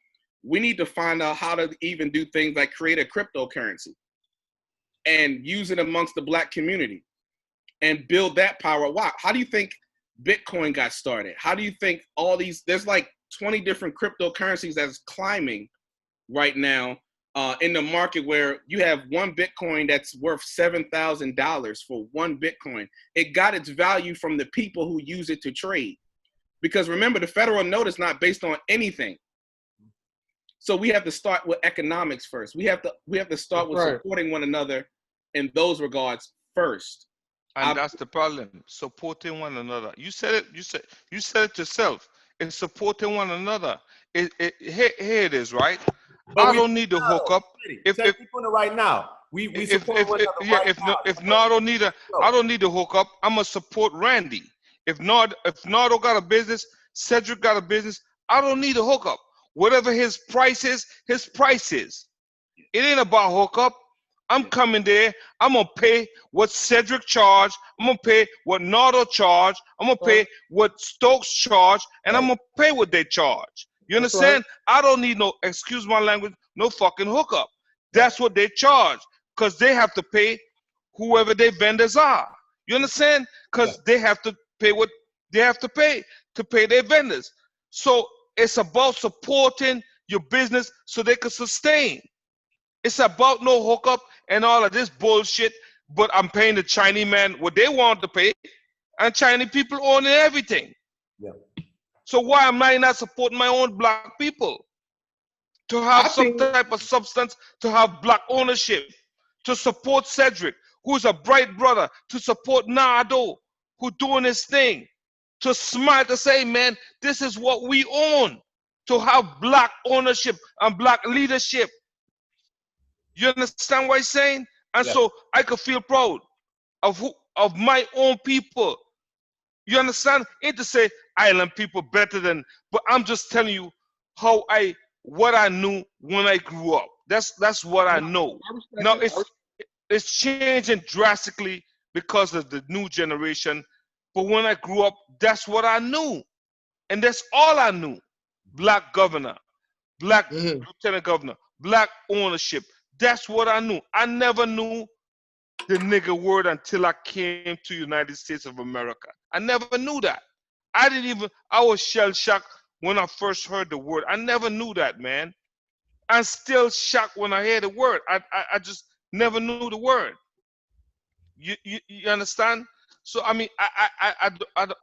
We need to find out how to even do things like create a cryptocurrency and use it amongst the black community and build that power. Wow. How do you think Bitcoin got started? How do you think all these, there's like 20 different cryptocurrencies that's climbing right now in the market where you have one Bitcoin that's worth $7,000 for one Bitcoin. It got its value from the people who use it to trade. Because remember, the federal note is not based on anything. So we have to start with economics first. We have to start with supporting one another in those regards first. And that's the problem. Supporting one another. You said it. You said it yourself. It's supporting one another. Here it is, right? I don't need to hook up. If people know right now, we support one another right now. If Nardo I don't need to hook up. I'm gonna support Randy. If Nardo got a business, Cedric got a business, I don't need to hook up. Whatever his price is, his price is. It ain't about hookup. I'm coming there. I'm going to pay what Cedric charged. I'm going to pay what Nardo charged. I'm going to pay what Stokes charged. And I'm going to pay what they charge. You understand? I don't need no, excuse my language, no fucking hookup. That's what they charge. Because they have to pay whoever their vendors are. You understand? Because they have to pay what they have to pay their vendors. So it's about supporting your business so they can sustain. It's about no hookup and all of this bullshit, but I'm paying the Chinese man what they want to pay, and Chinese people own everything. Yeah. So why am I not supporting my own black people? To have some type of substance, to have black ownership, to support Cedric, who's a bright brother, to support Nardo, who doing his thing. To smile, to say, man, this is what we own. To have black ownership and black leadership. You understand what I'm saying? And so I could feel proud of my own people. You understand? Ain't to say island people better than, but I'm just telling you what I knew when I grew up. That's what I know. Now it's changing drastically because of the new generation. But when I grew up, that's what I knew. And that's all I knew. Black governor, black lieutenant governor, black ownership. That's what I knew. I never knew the nigga word until I came to United States of America. I never knew that. I was shell-shocked when I first heard the word. I never knew that, man. I'm still shocked when I hear the word. I just never knew the word. You understand? So I mean, I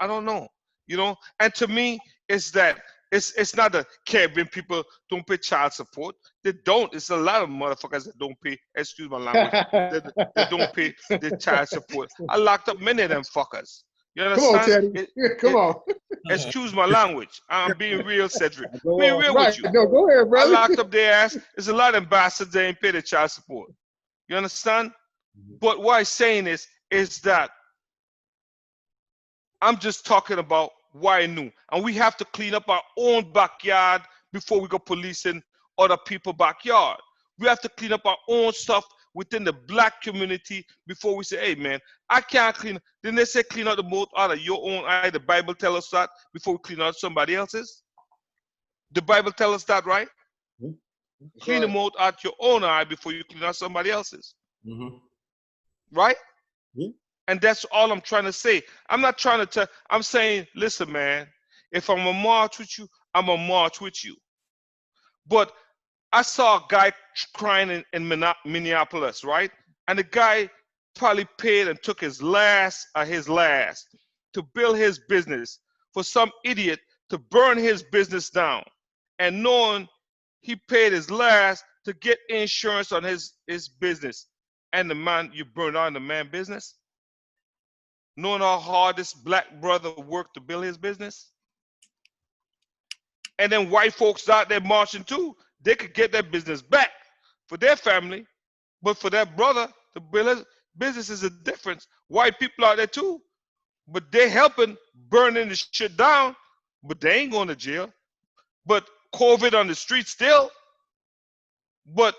don't know, you know. And to me, it's that it's not the Caribbean people don't pay child support. They don't. It's a lot of motherfuckers that don't pay. Excuse my language. they don't pay the child support. I locked up many of them fuckers. You understand? Come on. Excuse my language. I'm being real, Cedric. Being real with you. No, go ahead, brother. I locked up their ass. There's a lot of ambassadors that ain't pay the child support. You understand? But what I'm saying is that I'm just talking about why new. And we have to clean up our own backyard before we go policing other people's backyard. We have to clean up our own stuff within the black community before we say, hey man, I can't clean. Didn't they say clean out the moat out of your own eye? The Bible tells us that before we clean out somebody else's. The Bible tells us that, right? Clean the moat out your own eye before you clean out somebody else's. Right? And that's all I'm trying to say. I'm not trying to tell, I'm saying, listen, man, if I'm gonna march with you, I'm gonna march with you. But I saw a guy crying in Minneapolis, right? And the guy probably paid and took his last to build his business for some idiot to burn his business down. And knowing he paid his last to get insurance on his business. And the man, you burned down the man's business? Knowing how hard this black brother worked to build his business? And then white folks out there marching too. They could get their business back for their family, but for their brother to build his business is a difference. White people out there too, but they helping burning the shit down, but they ain't going to jail. But COVID on the street still, but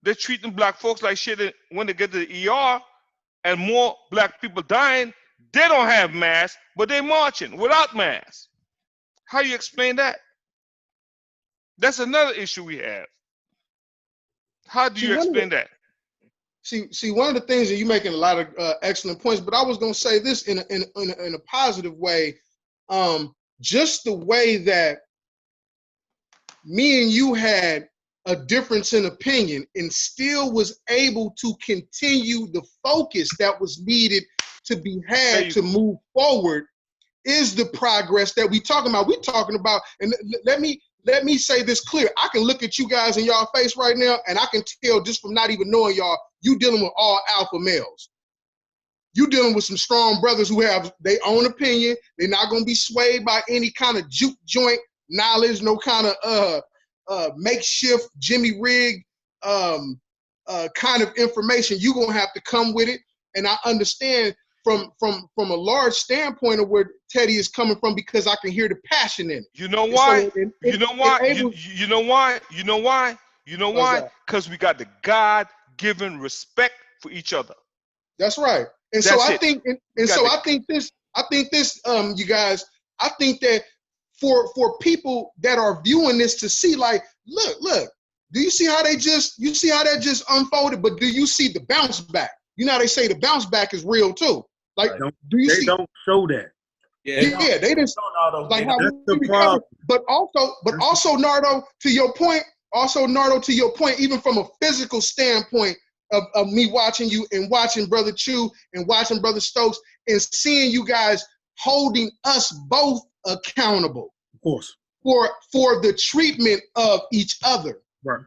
they're treating black folks like shit when they get to the ER and more black people dying. They don't have masks, but they're marching without masks. How you explain that? That's another issue we have. How do you explain that? See, one of the things that you're making a lot of excellent points, but I was going to say this in a positive way. Just the way that me and you had a difference in opinion and still was able to continue the focus that was needed to be had to move forward is the progress that we talking about. We're talking about, and let me say this clear. I can look at you guys in y'all face right now, and I can tell just from not even knowing y'all, you dealing with all alpha males. You dealing with some strong brothers who have their own opinion. They're not going to be swayed by any kind of juke joint knowledge, no kind of makeshift Jimmy Rig kind of information. You're going to have to come with it. And I understand from a large standpoint of where Teddy is coming from, because I can hear the passion in it. You know why? You know why? Because we got the God-given respect for each other. That's right. And so I think, I think this, you guys, I think that for people that are viewing this to see, like, look, do you see how that just unfolded? But do you see the bounce back? You know how they say the bounce back is real too. Like, do you see? They don't show that. Yeah, they didn't. Like how that's the problem. But also, Nardo, to your point, even from a physical standpoint of me watching you and watching Brother Choo and watching Brother Stokes and seeing you guys holding us both accountable, of course, for the treatment of each other. Right.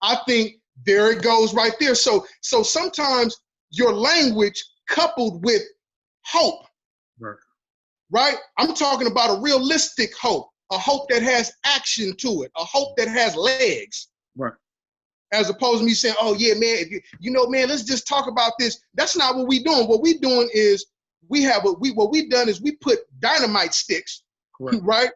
I think there it goes right there. So sometimes your language coupled with hope, right? I'm talking about a realistic hope, a hope that has action to it, a hope that has legs, right? As opposed to me saying, "Oh yeah, man, man, let's just talk about this." That's not what we doing. What we doing is what we done is we put dynamite sticks, right,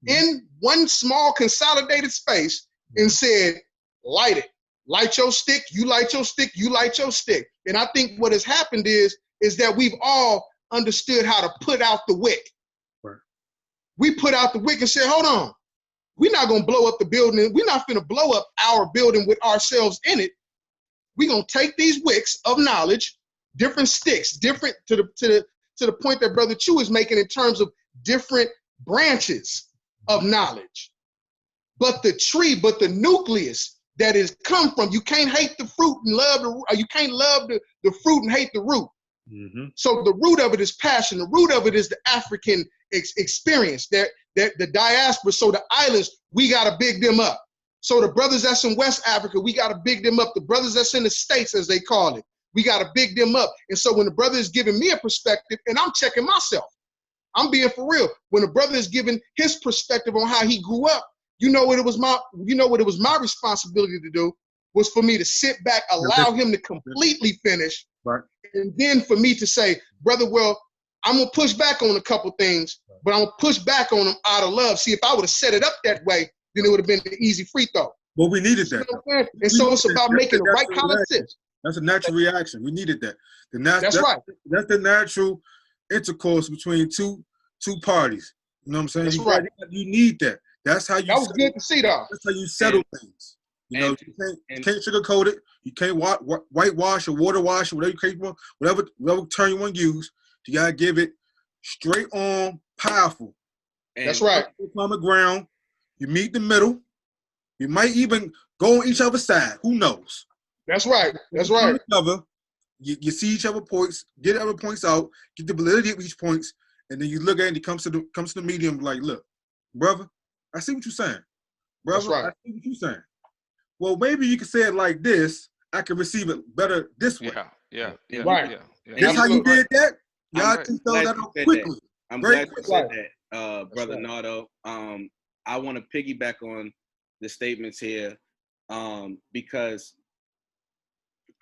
in one small consolidated space and said, "Light it. Light your stick. You light your stick. You light your stick." And I think what has happened is that we've all understood how to put out the wick. Right. We put out the wick and said, "Hold on. We're not going to blow up the building. We're not going to blow up our building with ourselves in it. We're going to take these wicks of knowledge, different sticks, different to the point that Brother Choo is making in terms of different branches of knowledge. But the nucleus that is come from, you can't hate the fruit and love you can't love the fruit and hate the root. Mm-hmm. So the root of it is passion. The root of it is the African experience, that the diaspora. So the islands, we got to big them up. So the brothers that's in West Africa, we got to big them up. The brothers that's in the States, as they call it, we got to big them up. And so when the brother is giving me a perspective, and I'm checking myself, I'm being for real. When the brother is giving his perspective on how he grew up, what it was my responsibility to do was for me to sit back, allow him to completely finish, right, and then for me to say, brother, well, I'm gonna push back on a couple things, but I'm gonna push back on them out of love. See, if I would have set it up that way, then it would have been an easy free throw. Well, we needed You that. know what I'm saying? And so it's about making the right common sense. That's a natural reaction. We needed that. That's right. That's the natural intercourse between two parties. You know what I'm saying? That's right. You need that. That's how you. That was good to see, though. That's how you settle things. You know, you can't sugarcoat it. You can't whitewash or water wash or whatever term you want to use. You gotta give it straight on, powerful. That's right. Common ground. You meet the middle. You might even go on each other's side. Who knows? That's right. That's right. You see each other points, get other points out, get the validity of each points, and then you look at it and it comes to the medium like, look, brother, I see what you're saying. Brother, That's right. I see what you're saying. Well, maybe you can say it like this. I can receive it better this way. Yeah. Right. This how you did that? Y'all I'm two fell that off glad quickly. I'm Very glad you quickly. said that, Brother Rhenaldo. I want to piggyback on the statements here because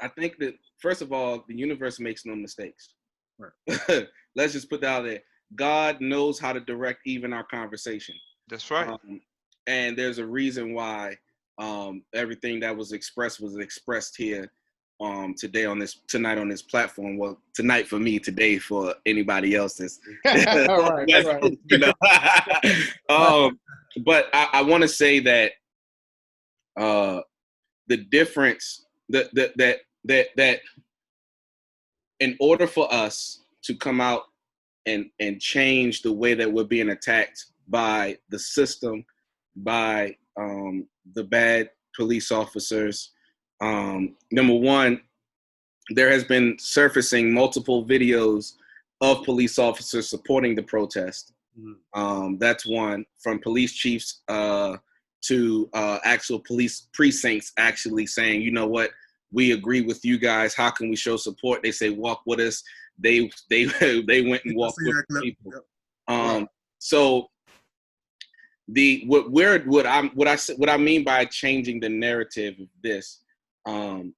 I think that, first of all, the universe makes no mistakes. Right. Let's just put that out there. God knows how to direct even our conversation. That's right. And there's a reason why everything that was expressed here tonight on this platform. Well, tonight for me, today for anybody else that's all right. you know. But I want to say that the difference that in order for us to come out and change the way that we're being attacked by the system, by the bad police officers, number one, there has been surfacing multiple videos of police officers supporting the protest. That's one, from police chiefs to actual police precincts actually saying, you know what, we agree with you guys. How can we show support? They say, walk with us. They went and walked with people. So what I mean by changing the narrative of this, and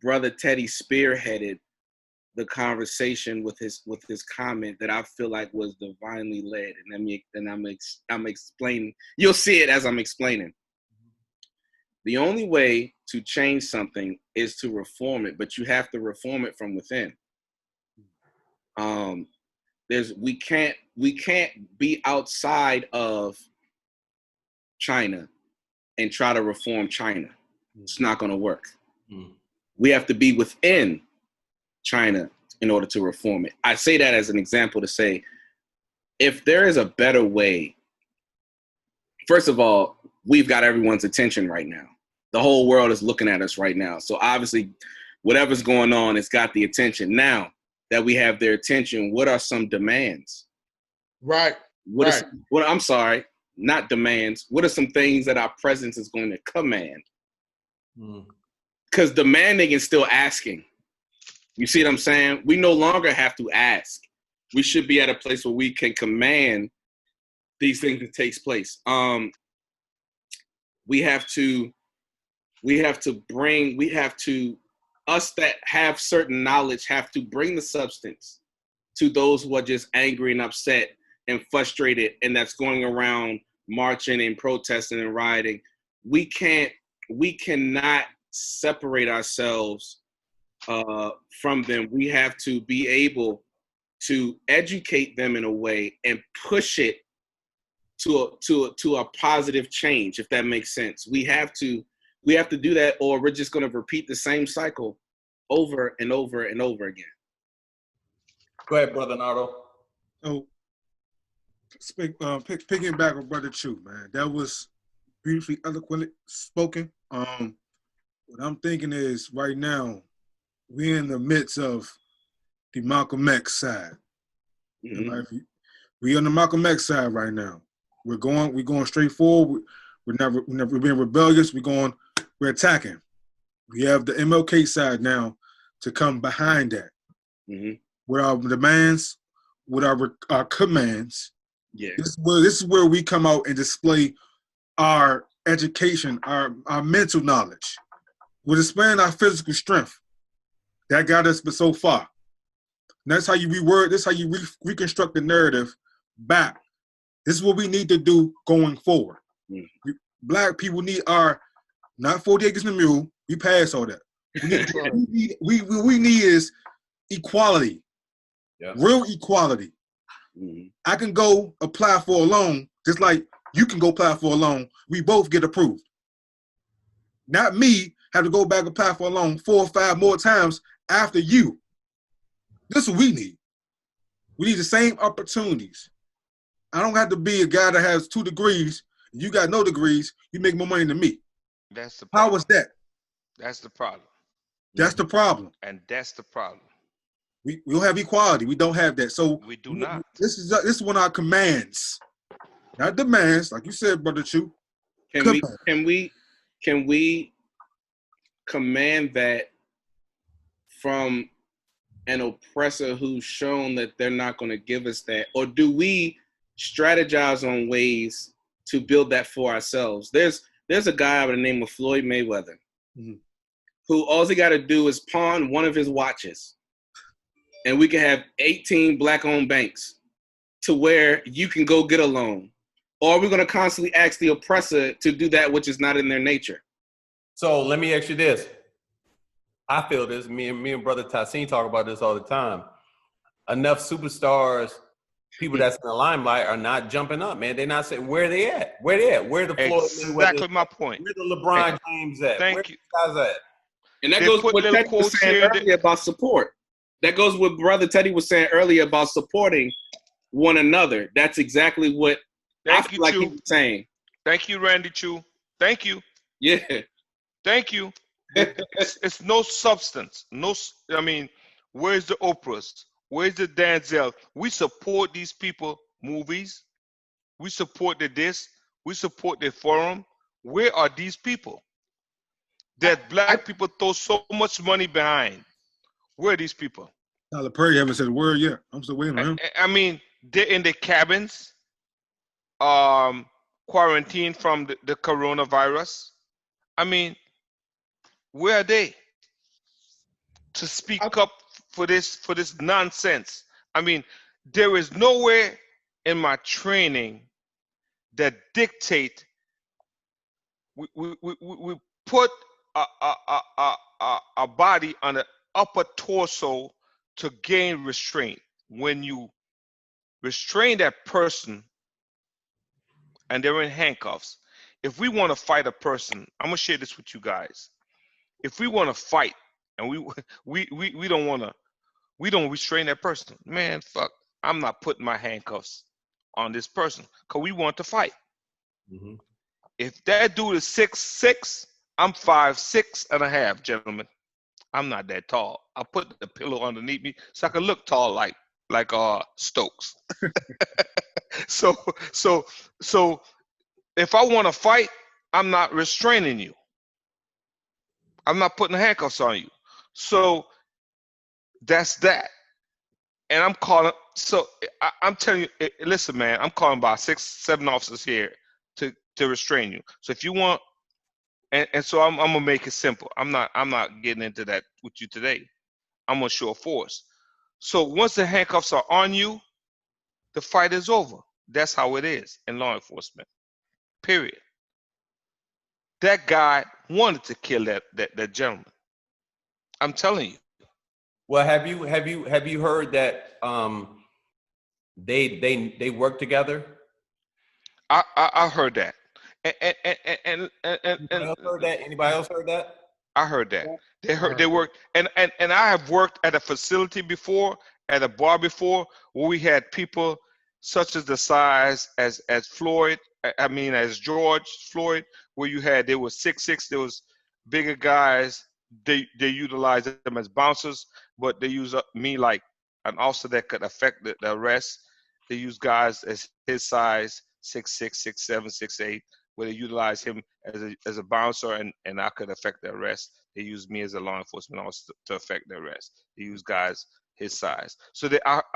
Brother Teddy spearheaded the conversation with his comment that I feel like was divinely led, and I'm explaining. You'll see it as I'm explaining. The only way to change something is to reform it, but you have to reform it from within. We can't be outside of China and try to reform China. It's not going to work. We have to be within China in order to reform it. I say that as an example to say, if there is a better way, first of all, we've got everyone's attention right now. The whole world is looking at us right now. So obviously, whatever's going on, it's got the attention. Now that we have their attention, what are some demands? Right. I'm sorry, not demands. What are some things that our presence is going to command? Because demanding is still asking. You see what I'm saying? We no longer have to ask. We should be at a place where we can command these things that takes place. Us that have certain knowledge have to bring the substance to those who are just angry and upset and frustrated, and that's going around marching and protesting and rioting. We cannot separate ourselves from them. We have to be able to educate them in a way and push it to a positive change, if that makes sense. We have to do that, or we're just going to repeat the same cycle over and over and over again. Go ahead, Brother Nardo. So, picking back with Brother Choo, man, that was beautifully eloquently spoken. What I'm thinking is, right now, we're in the midst of the Malcolm X side. Mm-hmm. We're on the Malcolm X side right now. We're going straight forward. We're being rebellious. We're attacking. We have the MLK side now to come behind that. Mm-hmm. With our demands, with our commands. Yeah. This is where we come out and display our education, our mental knowledge. We're displaying our physical strength. That got us so far. And that's how you reword. This is how you reconstruct the narrative back. This is what we need to do going forward. Black people need our not 40 acres and a mule. We pass all that. We need is equality, real equality. I can go apply for a loan just like you can go apply for a loan. We both get approved. Not me have to go back and apply for a loan 4 or 5 more times after you. This is what we need. We need the same opportunities. I don't have to be a guy that has 2 degrees. You got no degrees. You make more money than me. That's the problem. How was that? That's the problem. That's the problem. And that's the problem. We don't have equality. We don't have that. So we do not. This is one of our commands, not demands, like you said, Brother Choo. Can we command that from an oppressor who's shown that they're not going to give us that, or do we strategize on ways to build that for ourselves? There's a guy by the name of Floyd Mayweather, who all he got to do is pawn one of his watches, and we can have 18 black-owned banks to where you can go get a loan. Or are we going to constantly ask the oppressor to do that which is not in their nature? So let me ask you this. I feel this. Me and Brother Tassin talk about this all the time. Enough superstars, people that's in the limelight, are not jumping up, man. They're not saying where they at. Where they at? Where the Floyd Exactly my point. Where the LeBron James at? Thank where you. the guys at? And that goes with what Teddy was saying earlier about support. That goes with Brother Teddy was saying earlier about supporting one another. That's exactly what I feel like he was saying. Thank you, Randy Choo. Thank you. Yeah. Thank you. It's no substance. I mean, where's the Oprahs? Where's the Denzel? We support these people, movies. We support this. We support the forum. Where are these people that black people throw so much money behind? Where are these people? Tyler Perry haven't said a word yet. I'm still waiting on him. I mean, they're in the cabins, quarantined from the coronavirus. I mean, where are they to speak up for this nonsense? I mean, there is nowhere in my training that dictate we put a body on the upper torso to gain restraint. When you restrain that person and they're in handcuffs, if we want to fight a person, I'm gonna share this with you guys. If we want to fight and we don't restrain that person, man, fuck, I'm not putting my handcuffs on this person because we want to fight. If that dude is 6'6", I'm 5'6.5", gentlemen. I'm not that tall. I put the pillow underneath me so I can look tall like Stokes. So if I want to fight, I'm not restraining you. I'm not putting handcuffs on you. So that's that. And I'm calling. So I'm telling you, listen, man, I'm calling about 6-7 officers here to restrain you. So if you want, and so I'm gonna make it simple. I'm not getting into that with you today. I'm gonna show force. So once the handcuffs are on you, the fight is over. That's how it is in law enforcement. Period. That guy wanted to kill that gentleman. I'm telling you. Well, have you heard that they work together? I heard that. And Anybody else heard that? I heard that. They worked and I have worked at a facility before, at a bar before, where we had people such as the size as Floyd, as George Floyd, where there was 6'6", there was bigger guys. They utilized them as bouncers, but they use me like an officer that could affect the arrest. They use guys as his size, 6'6", 6'7", 6'8", where they utilize him as a bouncer and I could affect the arrest. They use me as a law enforcement officer to affect the arrest. They use guys his size. So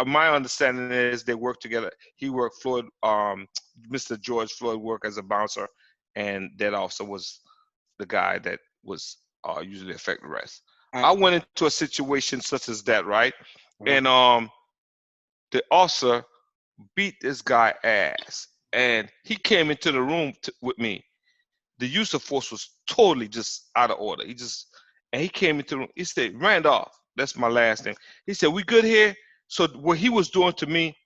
my understanding is they work together. He worked Floyd, Mr. George Floyd worked as a bouncer, and that officer was the guy that was usually affect the arrest. I went into a situation such as that, right? and the officer beat this guy ass, and he came into the room with me. The use of force was totally just out of order. He came into the room. He said, Randolph, that's my last name. He said, we good here? So what he was doing to me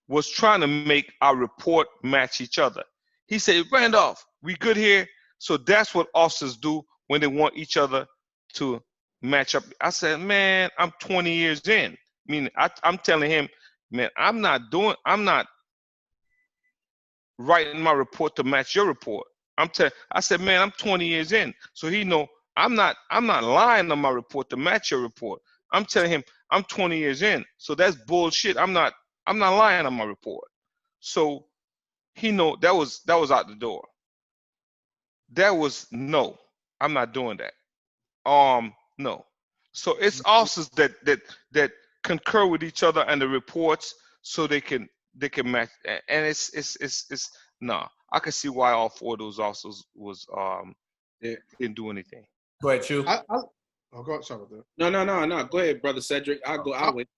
was trying to make our report match each other. He said, Randolph, we good here? So that's what officers do when they want each other to match up. I said, man, I'm 20 years in. I mean, I'm telling him, man, I'm not writing my report to match your report. I said, man, I'm 20 years in. So he know I'm not lying on my report to match your report. I'm telling him I'm 20 years in. So that's bullshit. I'm not lying on my report. So he know that was out the door. That was no. I'm not doing that. No. So it's officers that concur with each other and the reports so they can match, and it's nah. I can see why all four of those officers was didn't do anything. Go ahead, Choo. Go, sorry about that. No. Go ahead, brother Cedric. I'll wait.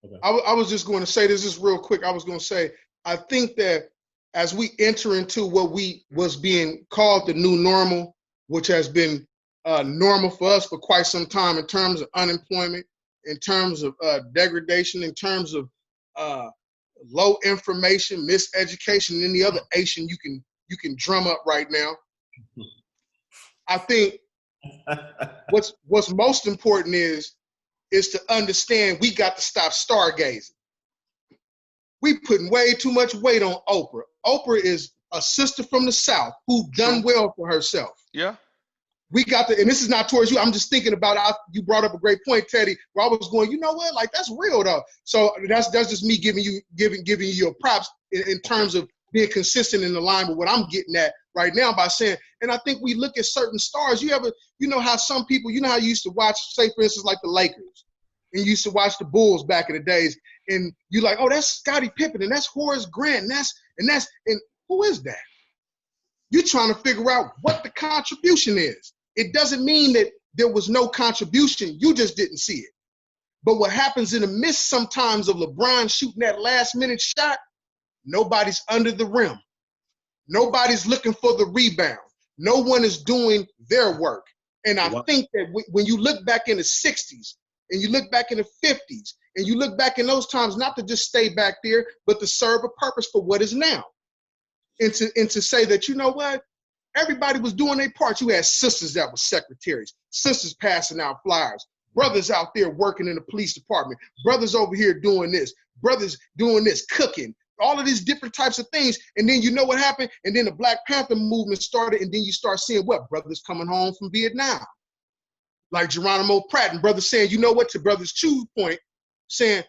Okay. I was just going to say this just real quick. I was going to say, I think that as we enter into what was being called the new normal, which has been normal for us for quite some time in terms of unemployment, in terms of degradation, in terms of low information, miseducation, and any other Asian you can drum up right now. I think what's most important is to understand we got to stop stargazing. We putting way too much weight on Oprah. Oprah is a sister from the South who done well for herself. Yeah. We got to, and this is not towards you. I'm just thinking about, you brought up a great point, Teddy, where I was going, you know what, like that's real though. So that's just me giving you your props in terms of being consistent in the line with what I'm getting at right now by saying, and I think we look at certain stars. You know how some people, you know how you used to watch, say for instance, like the Lakers, and you used to watch the Bulls back in the days, and you like, oh, that's Scottie Pippen, and that's Horace Grant, and who is that? You're trying to figure out what the contribution is. It doesn't mean that there was no contribution. You just didn't see it. But what happens in the midst sometimes of LeBron shooting that last minute shot, nobody's under the rim. Nobody's looking for the rebound. No one is doing their work. And I think that when you look back in the 60s and you look back in the 50s and you look back in those times, not to just stay back there, but to serve a purpose for what is now. And to say that, you know what? Everybody was doing their part. You had sisters that were secretaries, sisters passing out flyers, brothers out there working in the police department, brothers over here doing this, brothers doing this, cooking, all of these different types of things. And then you know what happened? And then the Black Panther movement started, and then you start seeing what? Brothers coming home from Vietnam. Like Geronimo Pratt and brothers saying, you know what, to brothers Choo's point, saying,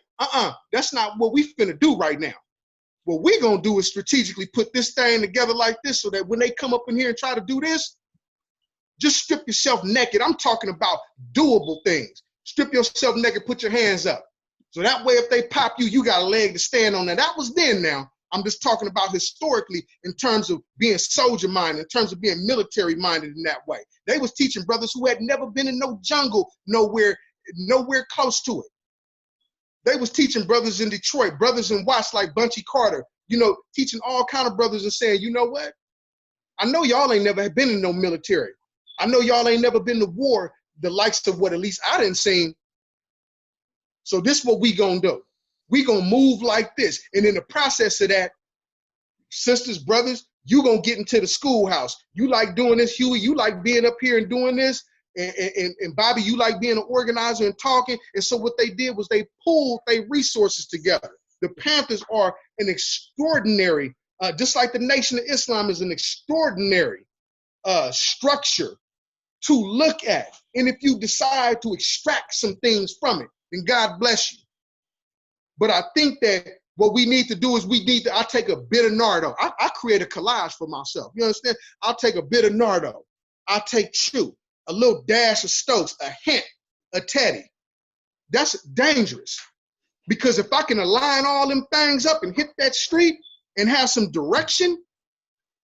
that's not what we finna do right now. What we're going to do is strategically put this thing together like this so that when they come up in here and try to do this, just strip yourself naked. I'm talking about doable things. Strip yourself naked, put your hands up. So that way, if they pop you, you got a leg to stand on. Now, that was then now. I'm just talking about historically in terms of being soldier-minded, in terms of being military-minded in that way. They was teaching brothers who had never been in no jungle, nowhere close to it. They was teaching brothers in Detroit, brothers in Watts like Bunchy Carter, teaching all kind of brothers and saying, you know what? I know y'all ain't never been in no military. I know y'all ain't never been to war, the likes of what at least I didn't see. So this is what we gonna do. We gonna move like this. And in the process of that, sisters, brothers, you gonna get into the schoolhouse. You like doing this, Huey, you like being up here and doing this. And Bobby, you like being an organizer and talking. And so what they did was they pooled their resources together. The Panthers are an extraordinary, just like the Nation of Islam is an extraordinary structure to look at. And if you decide to extract some things from it, then God bless you. But I think that what we need to do is I take a bit of Nardo. I create a collage for myself. You understand? I'll take a bit of Nardo. I'll take Choo. A little dash of Stokes, a hint, a Teddy. That's dangerous. Because if I can align all them things up and hit that street and have some direction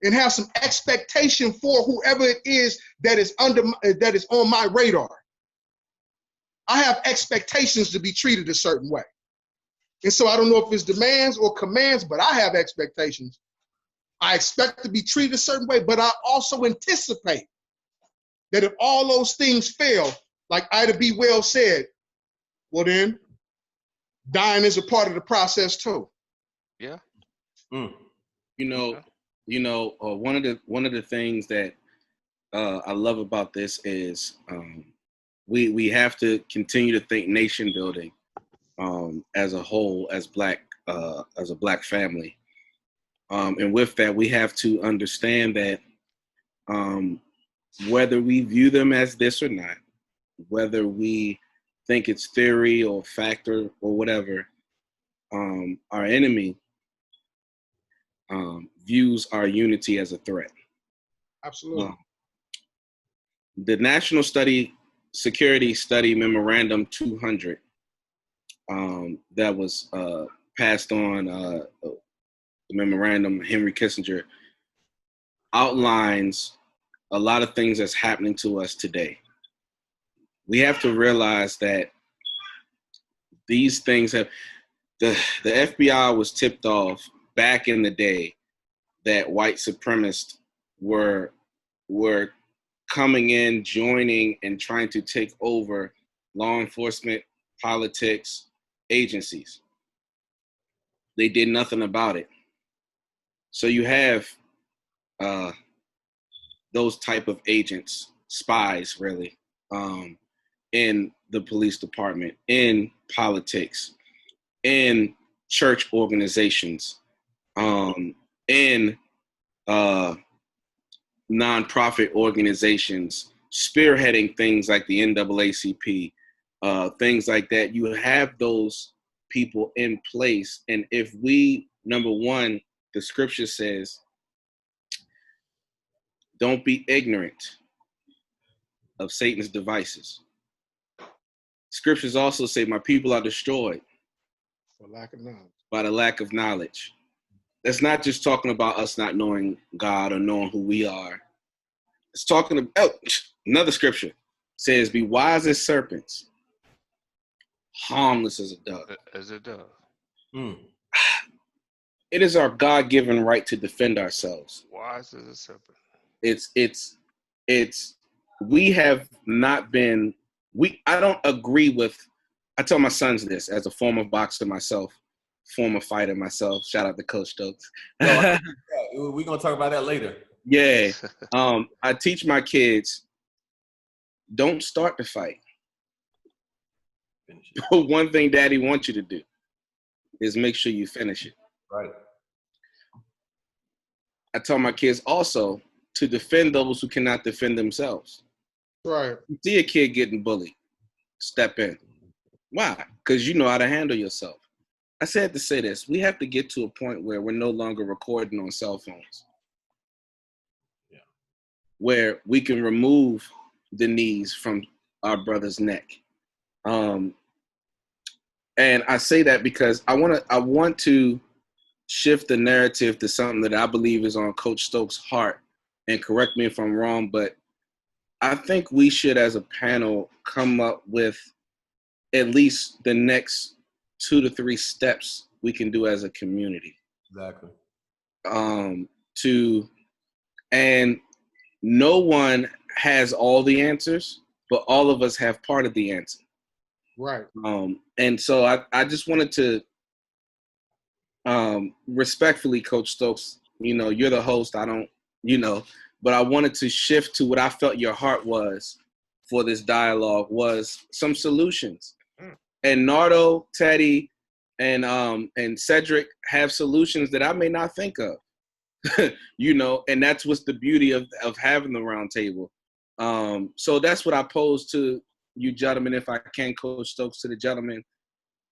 and have some expectation for whoever it is that is on my radar, I have expectations to be treated a certain way. And so I don't know if it's demands or commands, but I have expectations. I expect to be treated a certain way, but I also anticipate that if all those things fail, like Ida B. Wells said, well then, dying is a part of the process too. Yeah. You know, one of the things that I love about this is we have to continue to think nation building as a whole, as a black family, and with that, we have to understand that whether we view them as this or not, whether we think it's theory or fact or whatever, our enemy views our unity as a threat. Absolutely. The National Security Study Memorandum 200 that was passed on, the memorandum, Henry Kissinger, outlines a lot of things that's happening to us today. We have to realize that these things have, the FBI was tipped off back in the day that white supremacists were coming in, joining, and trying to take over law enforcement, politics, agencies. They did nothing about it. So you have those type of agents, spies really, in the police department, in politics, in church organizations, in nonprofit organizations, spearheading things like the NAACP, things like that. You have those people in place. And if we, number one, the scripture says, don't be ignorant of Satan's devices. Scriptures also say, my people are destroyed For lack of knowledge. by the lack of knowledge. That's not just talking about us not knowing God or knowing who we are. It's talking about, another scripture says, be wise as serpents, harmless as a dove. As a dove. It is our God-given right to defend ourselves. Wise as a serpent. We have not been, I don't agree with, I tell my sons this as a former boxer myself, former fighter myself, shout out to Coach Stokes. We're going to talk about that later. Yeah. I teach my kids, don't start the fight. One thing daddy wants you to do is make sure you finish it. Right. I tell my kids also to defend those who cannot defend themselves. Right. You see a kid getting bullied, step in. Why? Because you know how to handle yourself. I said to say this, we have to get to a point where we're no longer recording on cell phones. Yeah. Where we can remove the knees from our brother's neck. And I say that because I want to shift the narrative to something that I believe is on Coach Stokes' heart. And correct me if I'm wrong, but I think we should, as a panel, come up with at least the next 2 to 3 steps we can do as a community. Exactly. And no one has all the answers, but all of us have part of the answer. Right. And so I just wanted to respectfully, Coach Stokes, you're the host. I don't, but I wanted to shift to what I felt your heart was for this dialogue was some solutions. And Nardo, Teddy, and Cedric have solutions that I may not think of, and that's what's the beauty of having the round table. So that's what I pose to you gentlemen, if I can, Coach Stokes, to the gentlemen.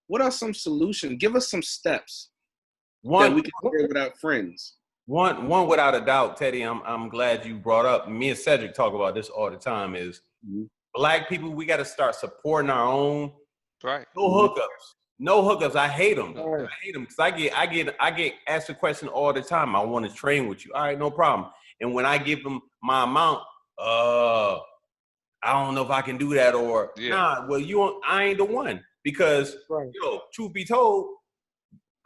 What are some solutions? Give us some steps that we can share with our friends. One without a doubt, Teddy, I'm glad you brought up. Me and Cedric talk about this all the time. Is Black people, we got to start supporting our own. Right. No hookups. I hate them. I hate them because I get asked a question all the time. I want to train with you. All right, no problem. And when I give them my amount, I don't know if I can do that, or nah. Well, I ain't the one because truth be told,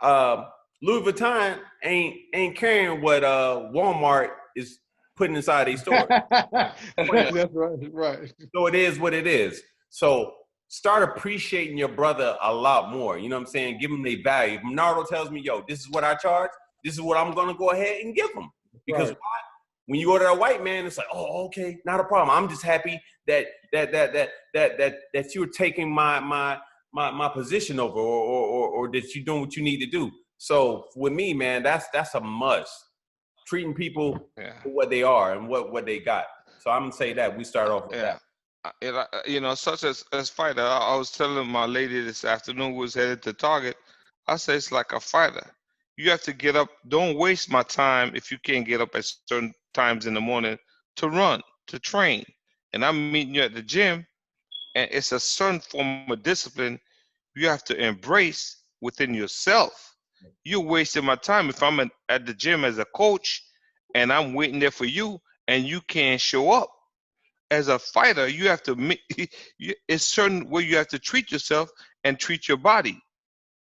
Louis Vuitton ain't carrying what Walmart is putting inside a store. That's right. So it is what it is. So start appreciating your brother a lot more. You know what I'm saying? Give him their value. If Rhenaldo tells me, yo, this is what I charge, this is what I'm gonna go ahead and give him. Because Right. when you go to a white man, it's like, oh, okay, not a problem. I'm just happy that you're taking my position over, or that you're doing what you need to do. So with me, man, that's a must. Treating people for what they are and what they got. So I'm gonna say that we start off with that. You know, such as fighter. I was telling my lady this afternoon who was headed to Target. I say it's like a fighter. You have to get up. Don't waste my time if you can't get up at certain times in the morning to run, to train. And I'm meeting you at the gym, and it's a certain form of discipline you have to embrace within yourself. You're wasting my time if I'm at the gym as a coach and I'm waiting there for you and you can't show up. As a fighter, you have to it's certain way you have to treat yourself and treat your body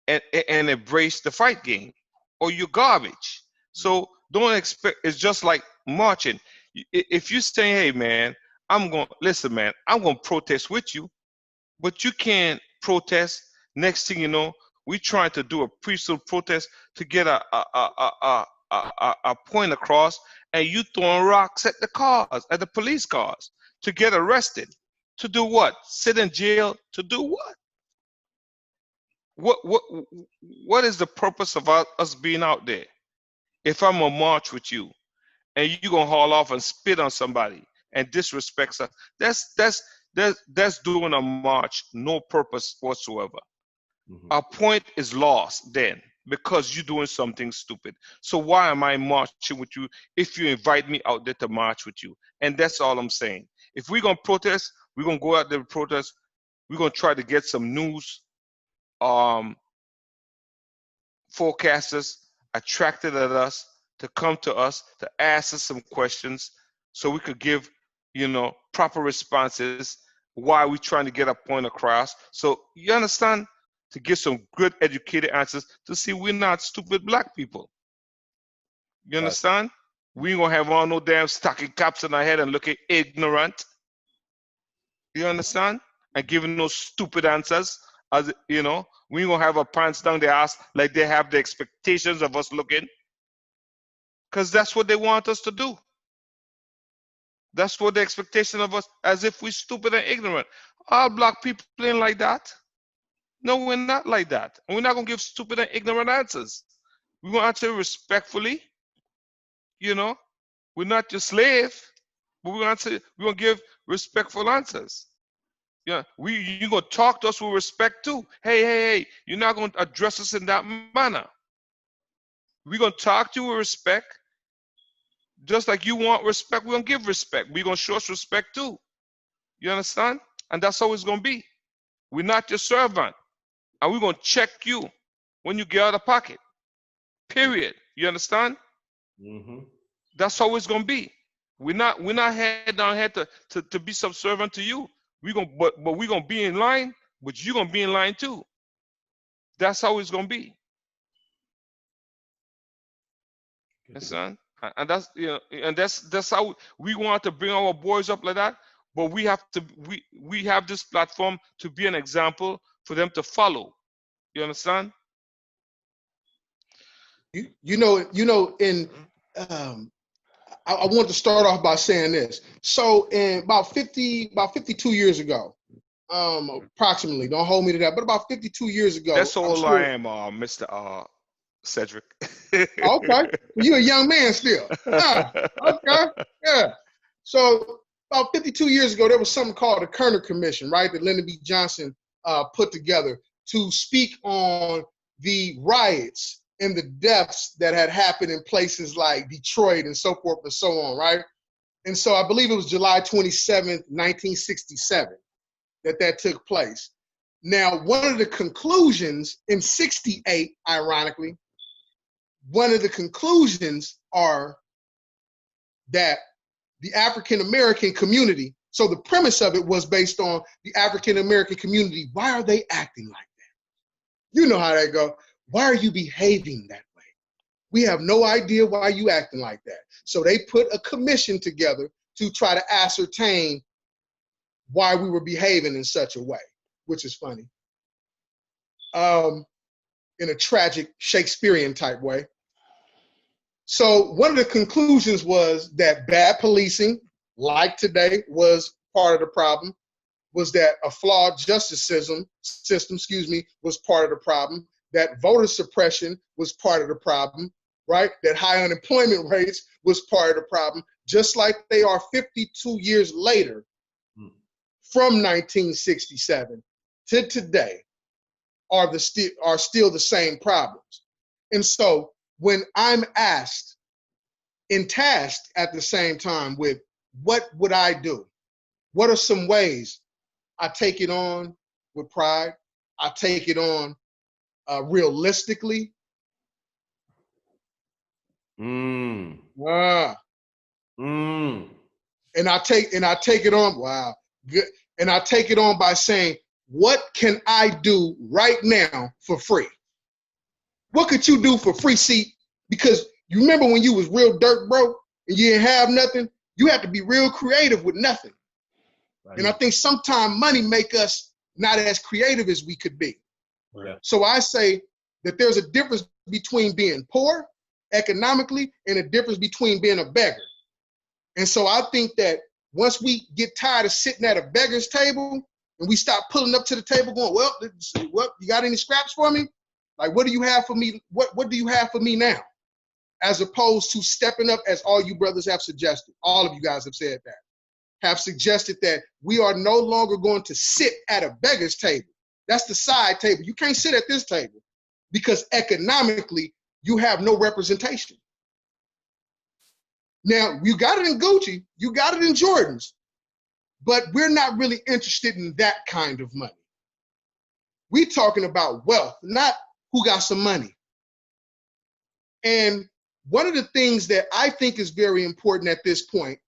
and embrace the fight game, or you're garbage. So don't expect, it's just like marching. If you say, hey man, I'm going to protest with you, but you can't protest. Next thing you know, we're trying to do a peaceful protest to get a point across, and you throwing rocks at the cars, at the police cars, to get arrested. To do what? Sit in jail to do what? What is the purpose of us being out there? If I'm gonna march with you, and you gonna haul off and spit on somebody and disrespect us, that's doing a march, no purpose whatsoever. Mm-hmm. Our point is lost then because you're doing something stupid. So why am I marching with you if you invite me out there to march with you? And that's all I'm saying. If we're going to protest, we're going to go out there and protest. We're going to try to get some news forecasters attracted at us to come to us to ask us some questions so we could give, proper responses why we're trying to get a point across. So you understand? To get some good educated answers to see we're not stupid black people. You understand? We ain't gonna have all no damn stocking caps on our head and looking ignorant. You understand? And giving those stupid answers. As we ain't gonna have our pants down their ass like they have the expectations of us looking. Because that's what they want us to do. That's what the expectation of us, as if we're stupid and ignorant. All black people ain't like that. No, we're not like that. And we're not going to give stupid and ignorant answers. We're going to answer respectfully. We're not your slave, but we're going to give respectful answers. You're going to talk to us with respect too. Hey, you're not going to address us in that manner. We're going to talk to you with respect. Just like you want respect, we're going to give respect. We're going to show us respect too. You understand? And that's how it's going to be. We're not your servant. And we're going to check you when you get out of pocket. Period. You understand? Mm-hmm. That's how it's going to be. We're not head down here to be subservient to you. But we're going to be in line, but you're going to be in line too. That's how it's going to be. Understand? And that's that's how we want to bring our boys up like that. But we have this platform to be an example for them to follow. You understand? I want to start off by saying this. So in about 52 years ago, approximately, don't hold me to that, but about 52 years ago. That's how old I am, Mr. Cedric. Okay. You're a young man still. Okay. Yeah. So about 52 years ago, there was something called the Kerner Commission, right? That Lyndon B. Johnson put together to speak on the riots and the deaths that had happened in places like Detroit and so forth and so on, right? And so I believe it was July 27th, 1967 that took place. Now, one of the conclusions in 68, ironically, one of the conclusions are that the African-American community, so the premise of it was based on the African-American community. Why are they acting like that? You know how that go. why are you behaving that way? We have no idea why you acting like that. So they put a commission together to try to ascertain why we were behaving in such a way, which is funny. In a tragic Shakespearean type way. So one of the conclusions was that bad policing, like today, was part of the problem, was that a flawed justice system, was part of the problem, that voter suppression was part of the problem, right? That high unemployment rates was part of the problem, just like they are 52 years later from 1967 to today are still the same problems. And so when I'm asked and tasked at the same time with what would I do? What are some ways? I take it on with pride. I take it on realistically. And I take it on, wow, good. And I take it on by saying, what can I do right now for free? What could you do for free? See, because you remember when you was real dirt broke and you didn't have nothing, you had to be real creative with nothing. Right. And I think sometimes money make us not as creative as we could be. Right. So I say that there's a difference between being poor economically and a difference between being a beggar. And so I think that once we get tired of sitting at a beggar's table and we start pulling up to the table going, well, you got any scraps for me? Like, what do you have for me? What do you have for me now? As opposed to stepping up, as all you brothers have suggested. All of you guys have said that. Have suggested that we are no longer going to sit at a beggar's table. That's the side table. You can't sit at this table because economically you have no representation. Now, you got it in Gucci, you got it in Jordans, but we're not really interested in that kind of money. We're talking about wealth, not who got some money. And one of the things that I think is very important at this point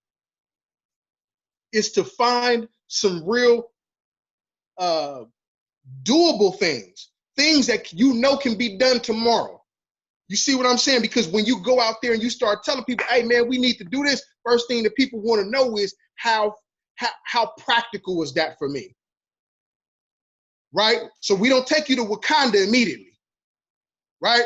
is to find some real doable things that you know can be done tomorrow. You see what I'm saying? Because when you go out there and you start telling people, hey man, we need to do this, first thing that people want to know is how practical is that for me? Right? So we don't take you to Wakanda immediately. Right?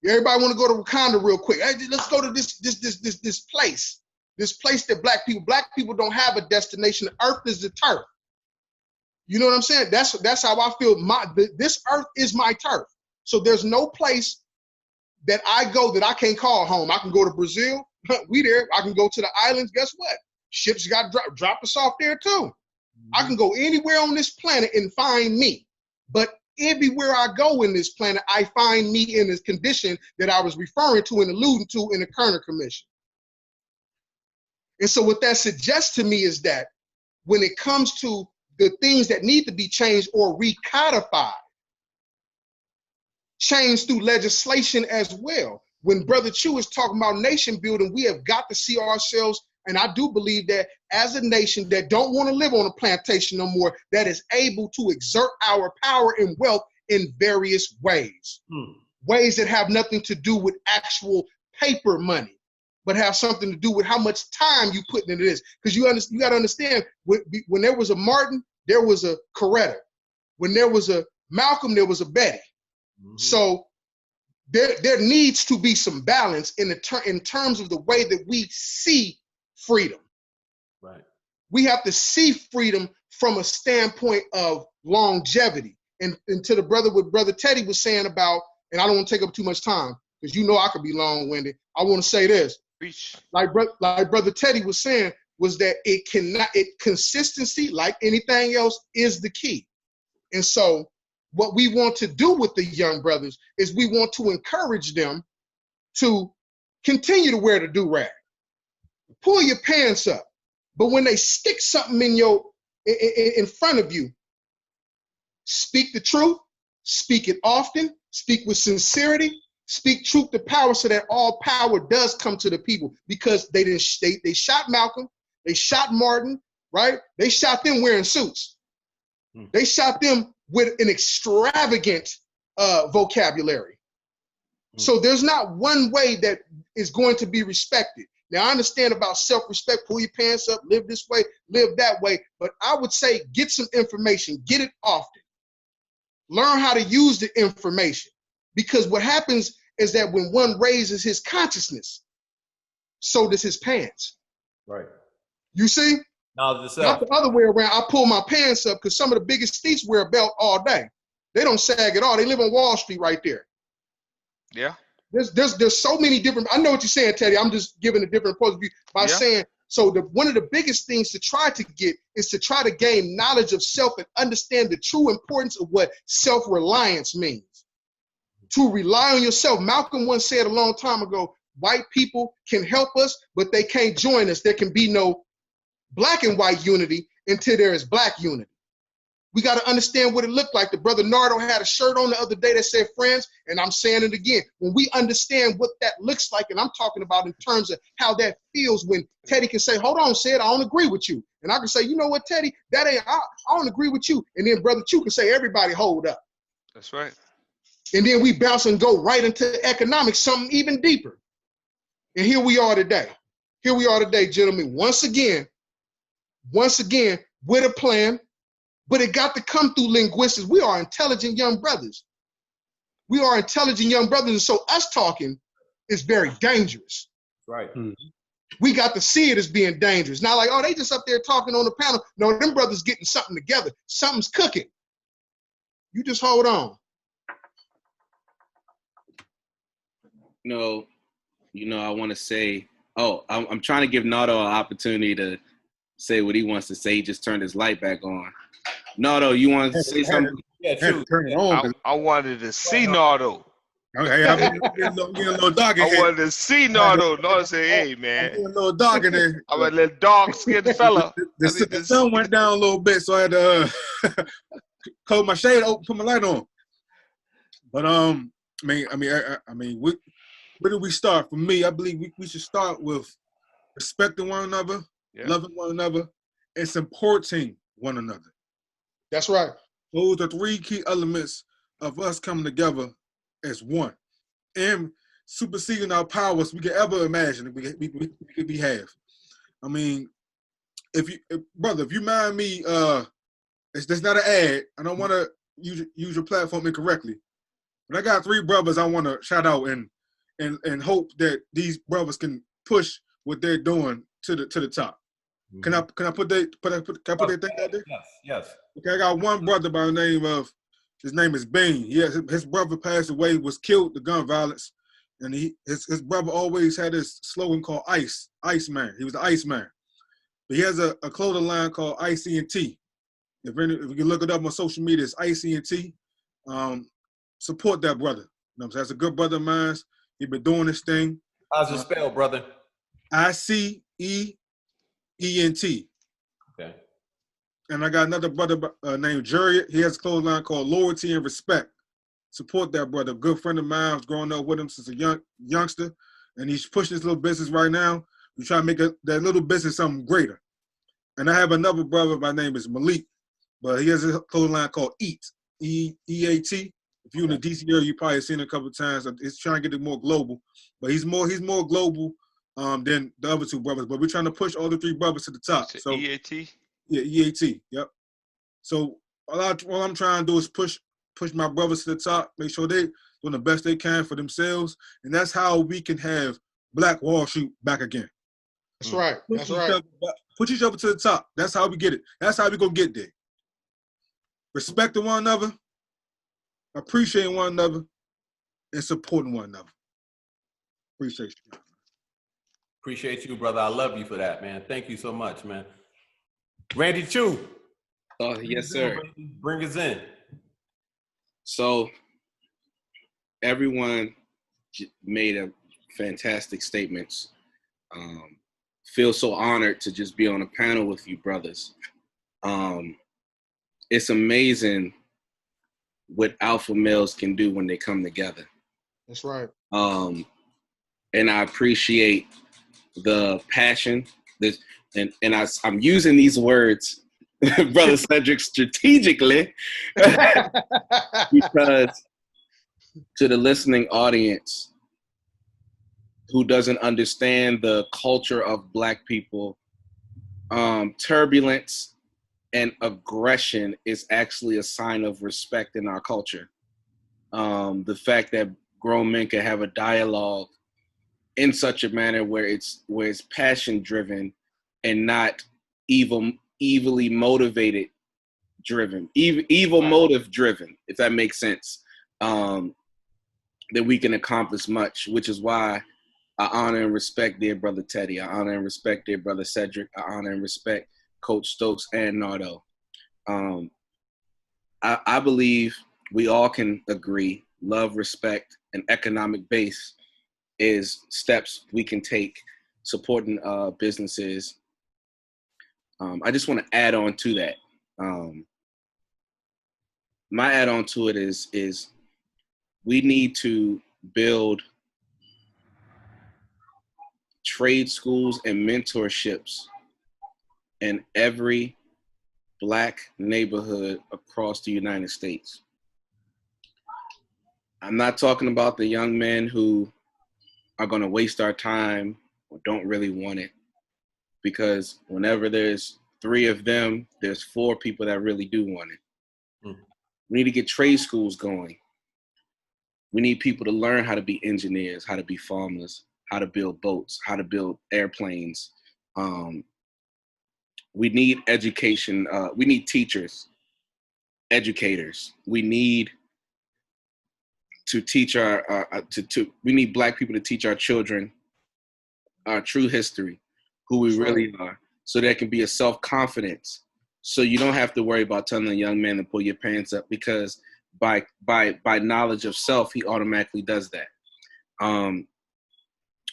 Everybody want to go to Wakanda real quick. Hey, let's go to this place. This place that black people don't have a destination. The earth is the turf. You know what I'm saying? That's how I feel. This earth is my turf. So there's no place that I go that I can't call home. I can go to Brazil. We there. I can go to the islands. Guess what? Ships got drop us off there too. Mm-hmm. I can go anywhere on this planet and find me. But everywhere I go in this planet, I find me in this condition that I was referring to and alluding to in the Kerner Commission. And so what that suggests to me is that when it comes to the things that need to be changed or recodified, changed through legislation as well. When Brother Choo is talking about nation building, we have got to see ourselves, and I do believe that as a nation that don't want to live on a plantation no more, that is able to exert our power and wealth in various ways. Ways that have nothing to do with actual paper money, but have something to do with how much time you put into this. Because you got to understand, when there was a Martin, there was a Coretta. When there was a Malcolm, there was a Betty. Mm-hmm. So there needs to be some balance in terms of the way that we see freedom. Right. We have to see freedom from a standpoint of longevity. And to the brother, what Brother Teddy was saying about, and I don't want to take up too much time because you know I could be long-winded. I want to say this. Like Brother Teddy was saying, was that consistency, like anything else, is the key. And so what we want to do with the young brothers is we want to encourage them to continue to wear the do-rag. Pull your pants up. But when they stick something in front of you, speak the truth, speak it often, speak with sincerity, speak truth to power so that all power does come to the people, because they shot Malcolm, they shot Martin, right? They shot them wearing suits. They shot them with an extravagant vocabulary. So there's not one way that is going to be respected. Now, I understand about self-respect, pull your pants up, live this way, live that way. But I would say get some information, get it often. Learn how to use the information. Because what happens is that when one raises his consciousness, so does his pants. Right. You see? Knowledge of Not self. the other way around. I pull my pants up because some of the biggest thieves wear a belt all day. They don't sag at all. They live on Wall Street right there. Yeah. There's so many different. I know what you're saying, Teddy. I'm just giving a different point of view by saying. So one of the biggest things to try to get is to try to gain knowledge of self and understand the true importance of what self-reliance means. To rely on yourself. Malcolm once said a long time ago, white people can help us, but they can't join us. There can be no black and white unity until there is black unity. We got to understand what it looked like. The brother Nardo had a shirt on the other day that said friends, and I'm saying it again. When we understand what that looks like, and I'm talking about in terms of how that feels when Teddy can say, hold on, Sid, I don't agree with you. And I can say, you know what, Teddy, I don't agree with you. And then Brother Choo can say, everybody hold up. That's right. And then we bounce and go right into economics, something even deeper. And here we are today. Here we are today, gentlemen, once again, with a plan. But it got to come through linguistics. We are intelligent young brothers. We are intelligent young brothers. And so us talking is very dangerous. Right. We got to see it as being dangerous. Not like, oh, they just up there talking on the panel. No, them brothers getting something together. Something's cooking. You just hold on. I want to say, I'm trying to give Nardo an opportunity to say what he wants to say. He just turned his light back on. Nardo, you want to say something? Yeah, true. Turn it on. I wanted to see Nardo. Okay, I'm getting a little dark in I here. wanted to see Nardo. Nardo say, hey, I'm man. getting a little dark in there. I'm a little dark-skinned fella. The sun went down a little bit, so I had to close my shade open, put my light on. But where do we start? For me, I believe we should start with respecting one another, loving one another, and supporting one another. That's right. Those are three key elements of us coming together as one and superseding our powers we could ever imagine we have. I mean, if you mind me, that's not an ad. I don't want to use your platform incorrectly, but I got three brothers I want to shout out and hope that these brothers can push what they're doing to the top. Can I put their thing out there? Yes. Okay, I got one brother by the name of, his name is Bean. His brother passed away, was killed to gun violence, and his brother always had this slogan called Iceman. He was the Iceman. But he has a clothing line called IC&T. If you look it up on social media, it's IC&T. Support that brother. You know what I'm saying? That's a good brother of mine. He's been doing this thing. How's it spelled, brother? ICEENT. Okay. And I got another brother named Jerry. He has a clothing line called Loyalty and Respect. Support that brother. A good friend of mine. I was growing up with him since a youngster, and he's pushing his little business right now. We try to make that little business something greater. And I have another brother by name is Malik, but he has a clothing line called EAT, E-A-T. If you're in the DC area, you probably seen it a couple of times. It's trying to get it more global, but he's more global than the other two brothers. But we're trying to push all the three brothers to the top. So EAT? Yeah, EAT. Yep. So all I'm trying to do is push my brothers to the top, make sure they're doing the best they can for themselves, and that's how we can have Black Wall Street back again. That's right. That's right. Put each other to the top. That's how we get it. That's how we gonna get there. Respecting one another, appreciating one another, and supporting one another. Appreciate you. Appreciate you, brother. I love you for that, man. Thank you so much, man. Randy Choo. Oh, yes, sir. Bring us in. So everyone made a fantastic statements. Feel so honored to just be on a panel with you brothers. It's amazing what alpha males can do when they come together. That's right. And I appreciate the passion. I'm using these words, Brother Cedric, strategically because to the listening audience who doesn't understand the culture of Black people, turbulence and aggression is actually a sign of respect in our culture. The fact that grown men can have a dialogue in such a manner where it's passion driven and not evilly motivated driven, evil motive driven, if that makes sense, that we can accomplish much, which is why I honor and respect dear brother Teddy. I honor and respect dear brother Cedric. I honor and respect Coach Stokes and Nardo. I believe we all can agree love, respect, and economic base is steps we can take supporting businesses. I just want to add on to that. My add on to it is we need to build trade schools and mentorships in every Black neighborhood across the United States. I'm not talking about the young men who are going to waste our time or don't really want it, because whenever there's 3 of them, there's 4 people that really do want it. We need to get trade schools going. We need people to learn how to be engineers, how to be farmers, how to build boats, how to build airplanes. We need education. We need teachers, educators. We need to teach we need Black people to teach our children our true history, who we really are, so there can be a self-confidence. So you don't have to worry about telling a young man to pull your pants up, because by knowledge of self, he automatically does that.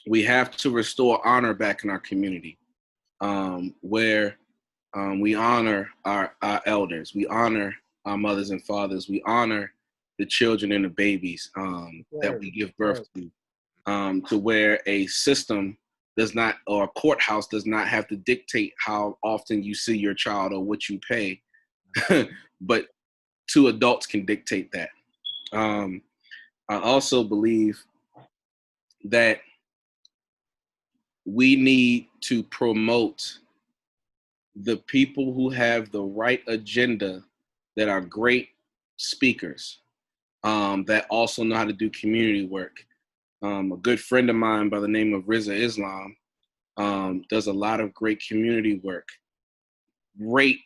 We have to restore honor back in our community, where we honor our elders, we honor our mothers and fathers, we honor the children and the babies that we give birth to where a system does not, or a courthouse does not have to dictate how often you see your child or what you pay, but 2 adults can dictate that. I also believe that we need to promote the people who have the right agenda, that are great speakers, that also know how to do community work. A good friend of mine by the name of Rizza Islam does a lot of great community work. Great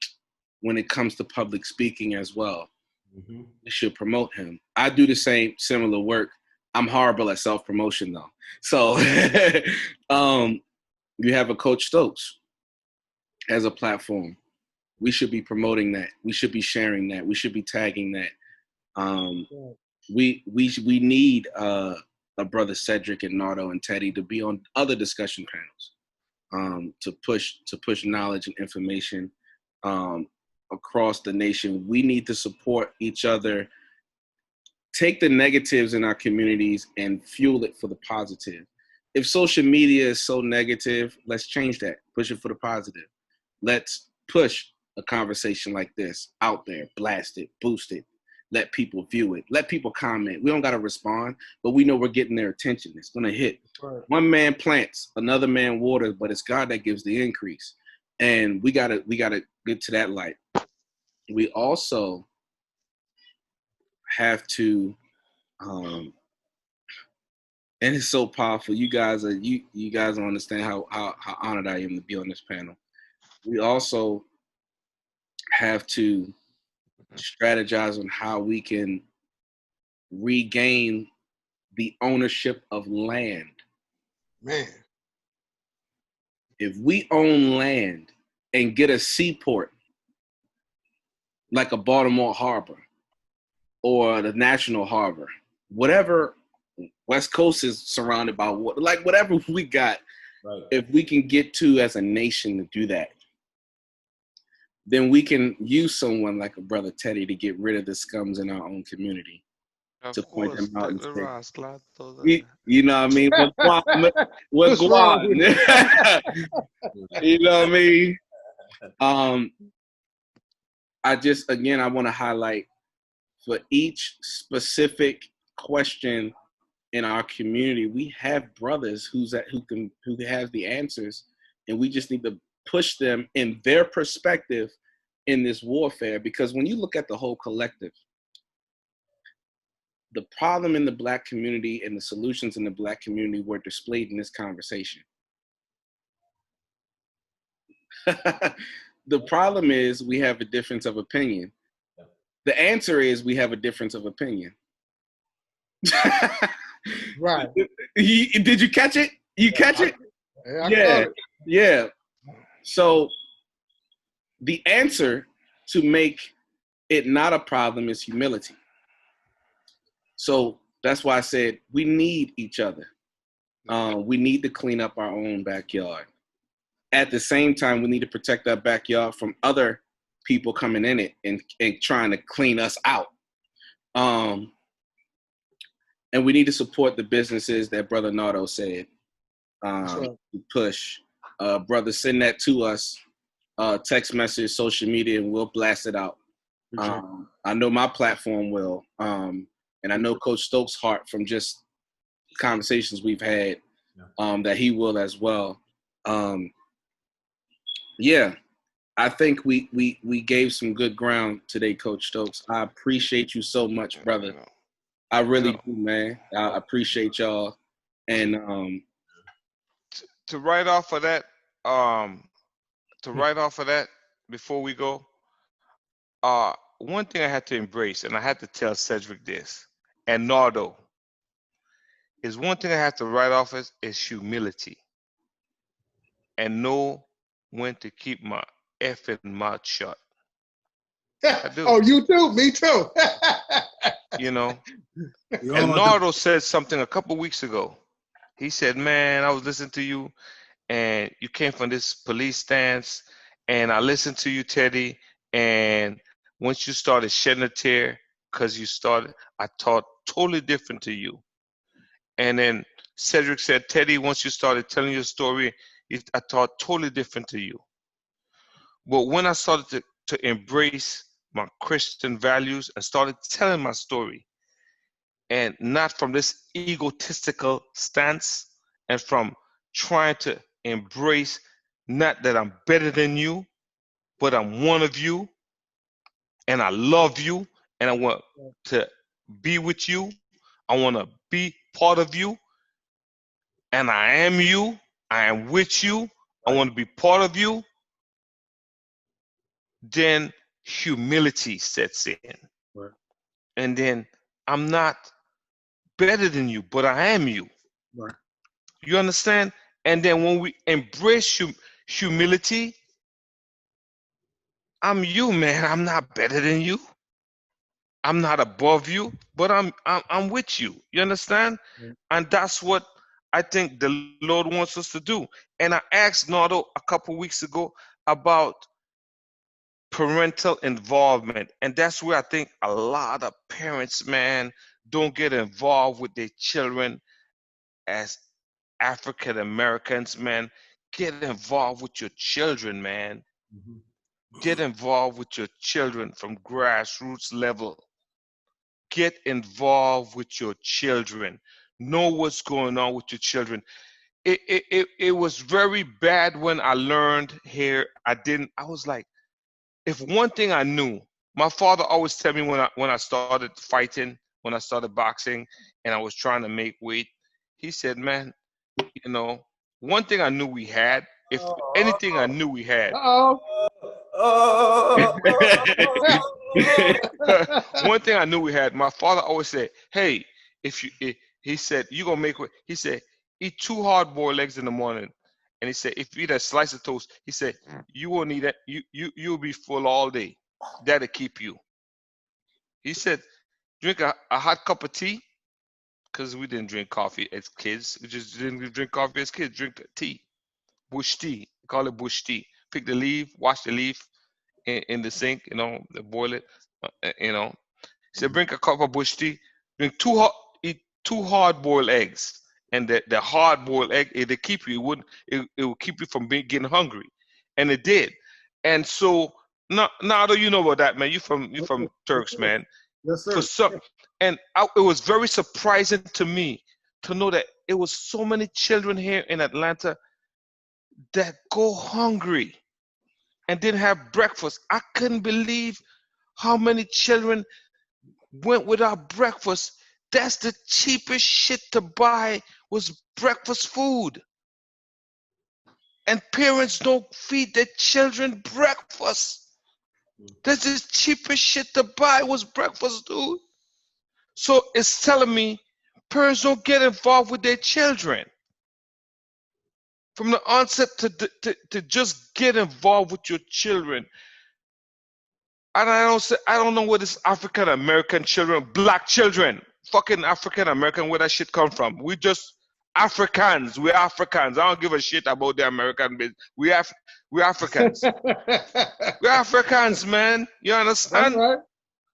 when it comes to public speaking as well. We should promote him. I do the similar work. I'm horrible at self-promotion though. So you have a Coach Stokes as a platform. We should be promoting that. We should be sharing that. We should be tagging that. We need a brother Cedric and Nardo and Teddy to be on other discussion panels, to push knowledge and information across the nation. We need to support each other, take the negatives in our communities and fuel it for the positive. If social media is so negative, let's change that. Push it for the positive. Let's push a conversation like this out there, blast it, boost it. Let people view it. Let people comment. We don't got to respond, but we know we're getting their attention. It's going to hit. Right. One man plants, another man waters, but it's God that gives the increase. And we got to get to that light. We also have to, and it's so powerful. You guys don't understand how honored I am to be on this panel. We also have to strategize on how we can regain the ownership of land. Man, if we own land and get a seaport like a Baltimore Harbor or the National Harbor, whatever, West Coast is surrounded by water, like whatever we got, right. If we can get to as a nation to do that, then we can use someone like a brother Teddy to get rid of the scums in our own community. To point them out and say, you know what I mean? What Guan? You know what I mean? I want to highlight for each specific question in our community, we have brothers who have the answers, and we just need to push them in their perspective in this warfare. Because when you look at the whole collective, the problem in the Black community and the solutions in the Black community were displayed in this conversation. The problem is we have a difference of opinion. The answer is we have a difference of opinion. Right. Did you catch it? You catch it? I Yeah. caught it. Yeah. So the answer to make it not a problem is humility. So that's why I said we need each other. We need to clean up our own backyard. At the same time, we need to protect our backyard from other people coming in it and trying to clean us out. And we need to support the businesses that Brother Nardo said. Right. To push. Brother, send that to us. Text message, social media, and we'll blast it out. I know my platform will. And I know Coach Stokes' heart from just conversations we've had, that he will as well. Yeah, I think we gave some good ground today, Coach Stokes. I appreciate you so much, brother. I really do, man. I appreciate y'all. And To write off of that, before we go, one thing I had to embrace, and I had to tell Cedric this, and Nardo, is one thing I have to write off is humility, and know when to keep my effing mouth shut. I do. Oh, you too? Me too. You know, and Nardo said something a couple weeks ago. He said, man, I was listening to you, and you came from this police stance, and I listened to you, Teddy, and once you started shedding a tear because you started, I thought totally different to you. And then Cedric said, Teddy, once you started telling your story, I thought totally different to you. But when I started to embrace my Christian values and started telling my story, and not from this egotistical stance and from trying to embrace not that I'm better than you, but I'm one of you, and I love you, and I want to be with you. I want to be part of you, and I am you. I am with you. I want to be part of you. Then humility sets in. Right. And then I'm not better than you, but I am you. Right. You understand? And then when we embrace humility, I'm you, man. I'm not better than you. I'm not above you, but I'm with you. You understand? Yeah. And that's what I think the Lord wants us to do. And I asked Nardo a couple weeks ago about parental involvement, and that's where I think a lot of parents, man, don't get involved with their children as African Americans, man. Get involved with your children, man. Get involved with your children from grassroots level. Get involved with your children. Know what's going on with your children. It was very bad when I learned here. I was like, if one thing I knew, my father always tell me when I started fighting, when I started boxing, and I was trying to make weight, he said, man, you know, one thing I knew we had, if anything I knew we had. One thing I knew we had, my father always said, hey, he said, you gonna make weight. He said, eat 2 hard-boiled eggs in the morning. And he said, if you eat a slice of toast, he said, you won't need that. You'll be full all day. That'll keep you. He said, drink a hot cup of tea, because we didn't drink coffee as kids. We just didn't drink coffee as kids. Drink tea, bush tea. Call it bush tea. Pick the leaf, wash the leaf in the sink, boil it, He said, drink a cup of bush tea. Drink eat 2 hard-boiled eggs. And the hard-boiled egg, it'll keep you. It will keep you from getting hungry, and it did. And so, Nardo, you know about that, man. You from Turks, man. Yes, sir. And it was very surprising to me to know that it was so many children here in Atlanta that go hungry and didn't have breakfast. I couldn't believe how many children went without breakfast. That's the cheapest shit to buy was breakfast food. And parents don't feed their children breakfast. That's the cheapest shit to buy was breakfast, dude. So it's telling me parents don't get involved with their children. From the onset to just get involved with your children. And I don't know where this African American children, black children, fucking African American, where that shit come from. We just Africans. We're Africans. I don't give a shit about the American business. We're Africans. We're Africans, man. You understand? Right.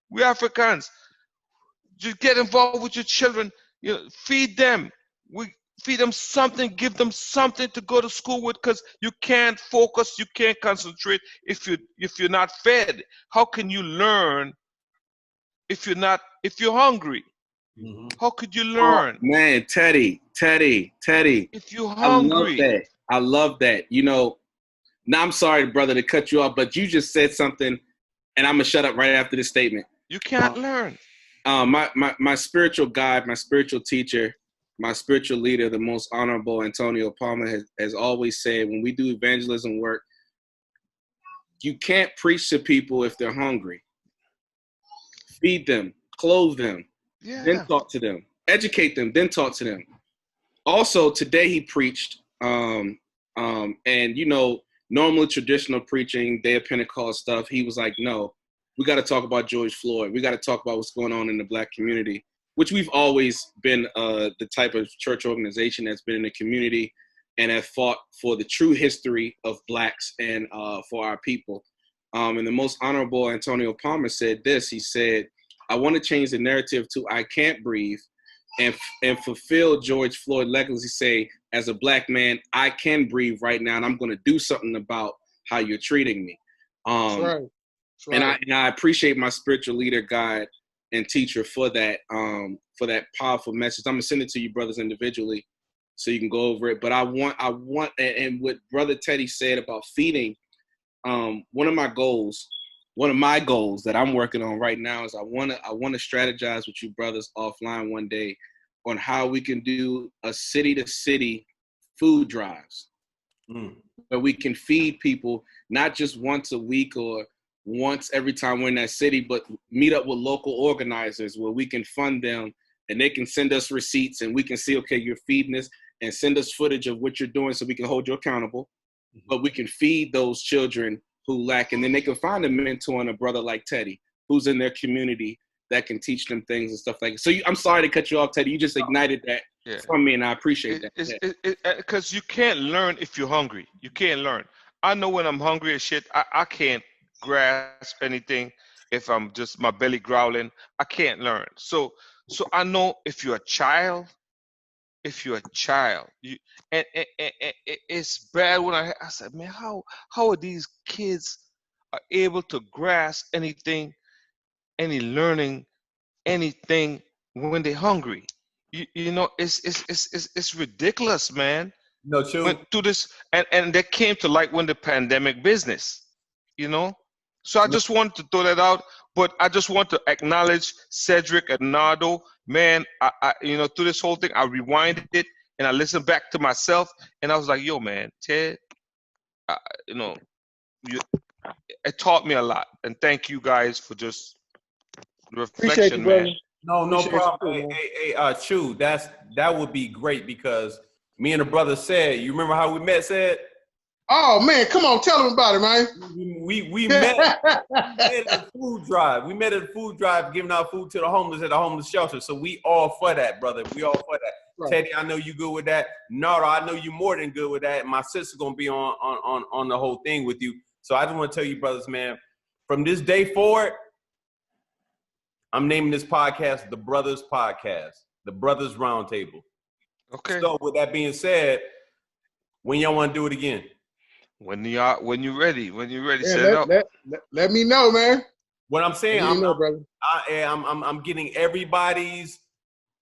We're Africans. Just get involved with your children. You know, feed them. Feed them something, give them something to go to school with, because you can't focus, you can't concentrate if you're not fed. How can you learn if you're hungry? Mm-hmm. How could you learn? Oh, man, Teddy. If you're hungry. I love that. You know, now I'm sorry, brother, to cut you off, but you just said something, and I'm gonna shut up right after this statement. You can't learn. My spiritual guide, my spiritual teacher, my spiritual leader, the most honorable Antonio Palmer has always said, when we do evangelism work, you can't preach to people if they're hungry. Feed them, clothe them, then talk to them. Educate them, then talk to them. Also, today he preached, and you know, normally traditional preaching, Day of Pentecost stuff, he was like, no, we got to talk about George Floyd. We got to talk about what's going on in the Black community, which we've always been the type of church organization that's been in the community and have fought for the true history of Blacks and for our people. And the most honorable Antonio Palmer said this. He said, I want to change the narrative to I can't breathe and fulfill George Floyd legacy. Say, as a Black man, I can breathe right now, and I'm going to do something about how you're treating me. That's right. That's right. And I appreciate my spiritual leader, guide, and teacher for that powerful message. I'm gonna send it to you brothers individually so you can go over it. But I want and what Brother Teddy said about feeding, one of my goals that I'm working on right now is I want to strategize with you brothers offline one day on how we can do a city to city food drives where we can feed people not just once a week or once every time we're in that city, but meet up with local organizers where we can fund them and they can send us receipts and we can see, okay, you're feeding us, and send us footage of what you're doing so we can hold you accountable. But we can feed those children who lack, and then they can find a mentor and a brother like Teddy who's in their community that can teach them things and stuff like that. So I'm sorry to cut you off, Teddy. You just ignited that from me, and I appreciate that. Because you can't learn if you're hungry. You can't learn. I know when I'm hungry as shit, I can't grasp anything. If I'm just my belly growling, I can't learn. So I know if you're a child, and it's bad when I said, man, how are these kids are able to grasp anything, any learning, anything when they're hungry? You know, it's ridiculous, man. No, Choo. Went through this, and they came to light when the pandemic business, you know. So I just wanted to throw that out, but I just want to acknowledge Cedric and Rhenaldo. Man, I you know, through this whole thing, I rewinded it and I listened back to myself, and I was like, yo, man, Ted, you know, it taught me a lot, and thank you guys for just reflection, you, man. brother. No problem. Hey, Choo, that would be great because me and the brother said, you remember how we met, said? Oh man, come on, tell them about it, man. We met at a food drive. We met at a food drive, giving out food to the homeless at a homeless shelter. So we all for that, brother. We all for that. Right. Teddy, I know you good with that. Nara, I know you more than good with that. My sister's gonna be on the whole thing with you. So I just want to tell you, brothers, man, from this day forward, I'm naming this podcast the Brothers Podcast, the Brothers Roundtable. Okay. So with that being said, when y'all want to do it again? When you're ready, set it up. Let me know, man. What I'm saying, You know, brother. I'm getting everybody's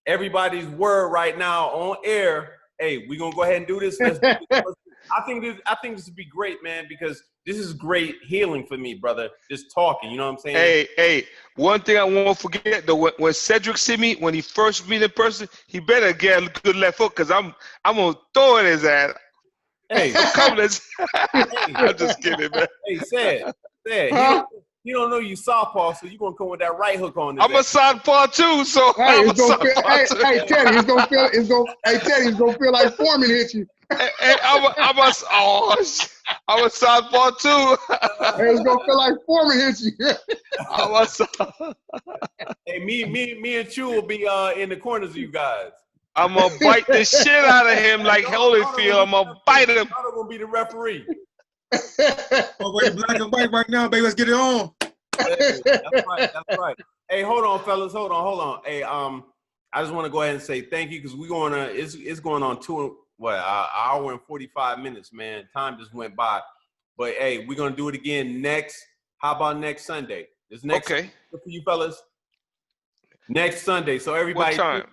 word right now on air. Hey, we're gonna go ahead and do this. Let's do this. I think this would be great, man, because this is great healing for me, brother. Just talking, you know what I'm saying? Hey, one thing I won't forget though, when Cedric see me, when he first meet in person, he better get a good left hook, cause I'm gonna throw it his ass. Hey, I'm coming. I'm just kidding, man. Hey, Sad, Huh? he don't know you southpaw, so you gonna come with that right hook on his I'm a ass. southpaw too, so Hey, I'm a it's gonna feel. southpaw Hey, too. hey, Teddy, Teddy, it's gonna feel like Foreman hit you. Hey, I'm a southpaw too. Hey, it's gonna feel like Foreman hit you. I'm a southpaw. Hey, me and Choo will be in the corners of you guys. I'm gonna bite the shit out of him like Holyfield. I'm gonna bite him. I'm gonna be the referee. Oh, wait, black and white right now, baby. Let's get it on. Hey, that's right. Hey, hold on, fellas. Hold on. Hey, I just want to go ahead and say thank you because we're going to. It's going on an hour and 45 minutes, man. Time just went by. But hey, we're gonna do it again next. How about next Sunday? This next Okay. for you fellas. Next Sunday. So everybody What time?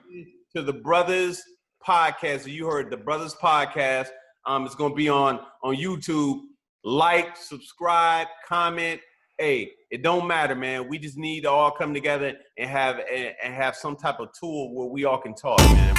to the Brothers Podcast. So you heard the Brothers Podcast. It's gonna be on YouTube. Like, subscribe, comment. Hey, it don't matter, man. We just need to all come together and have some type of tool where we all can talk, man.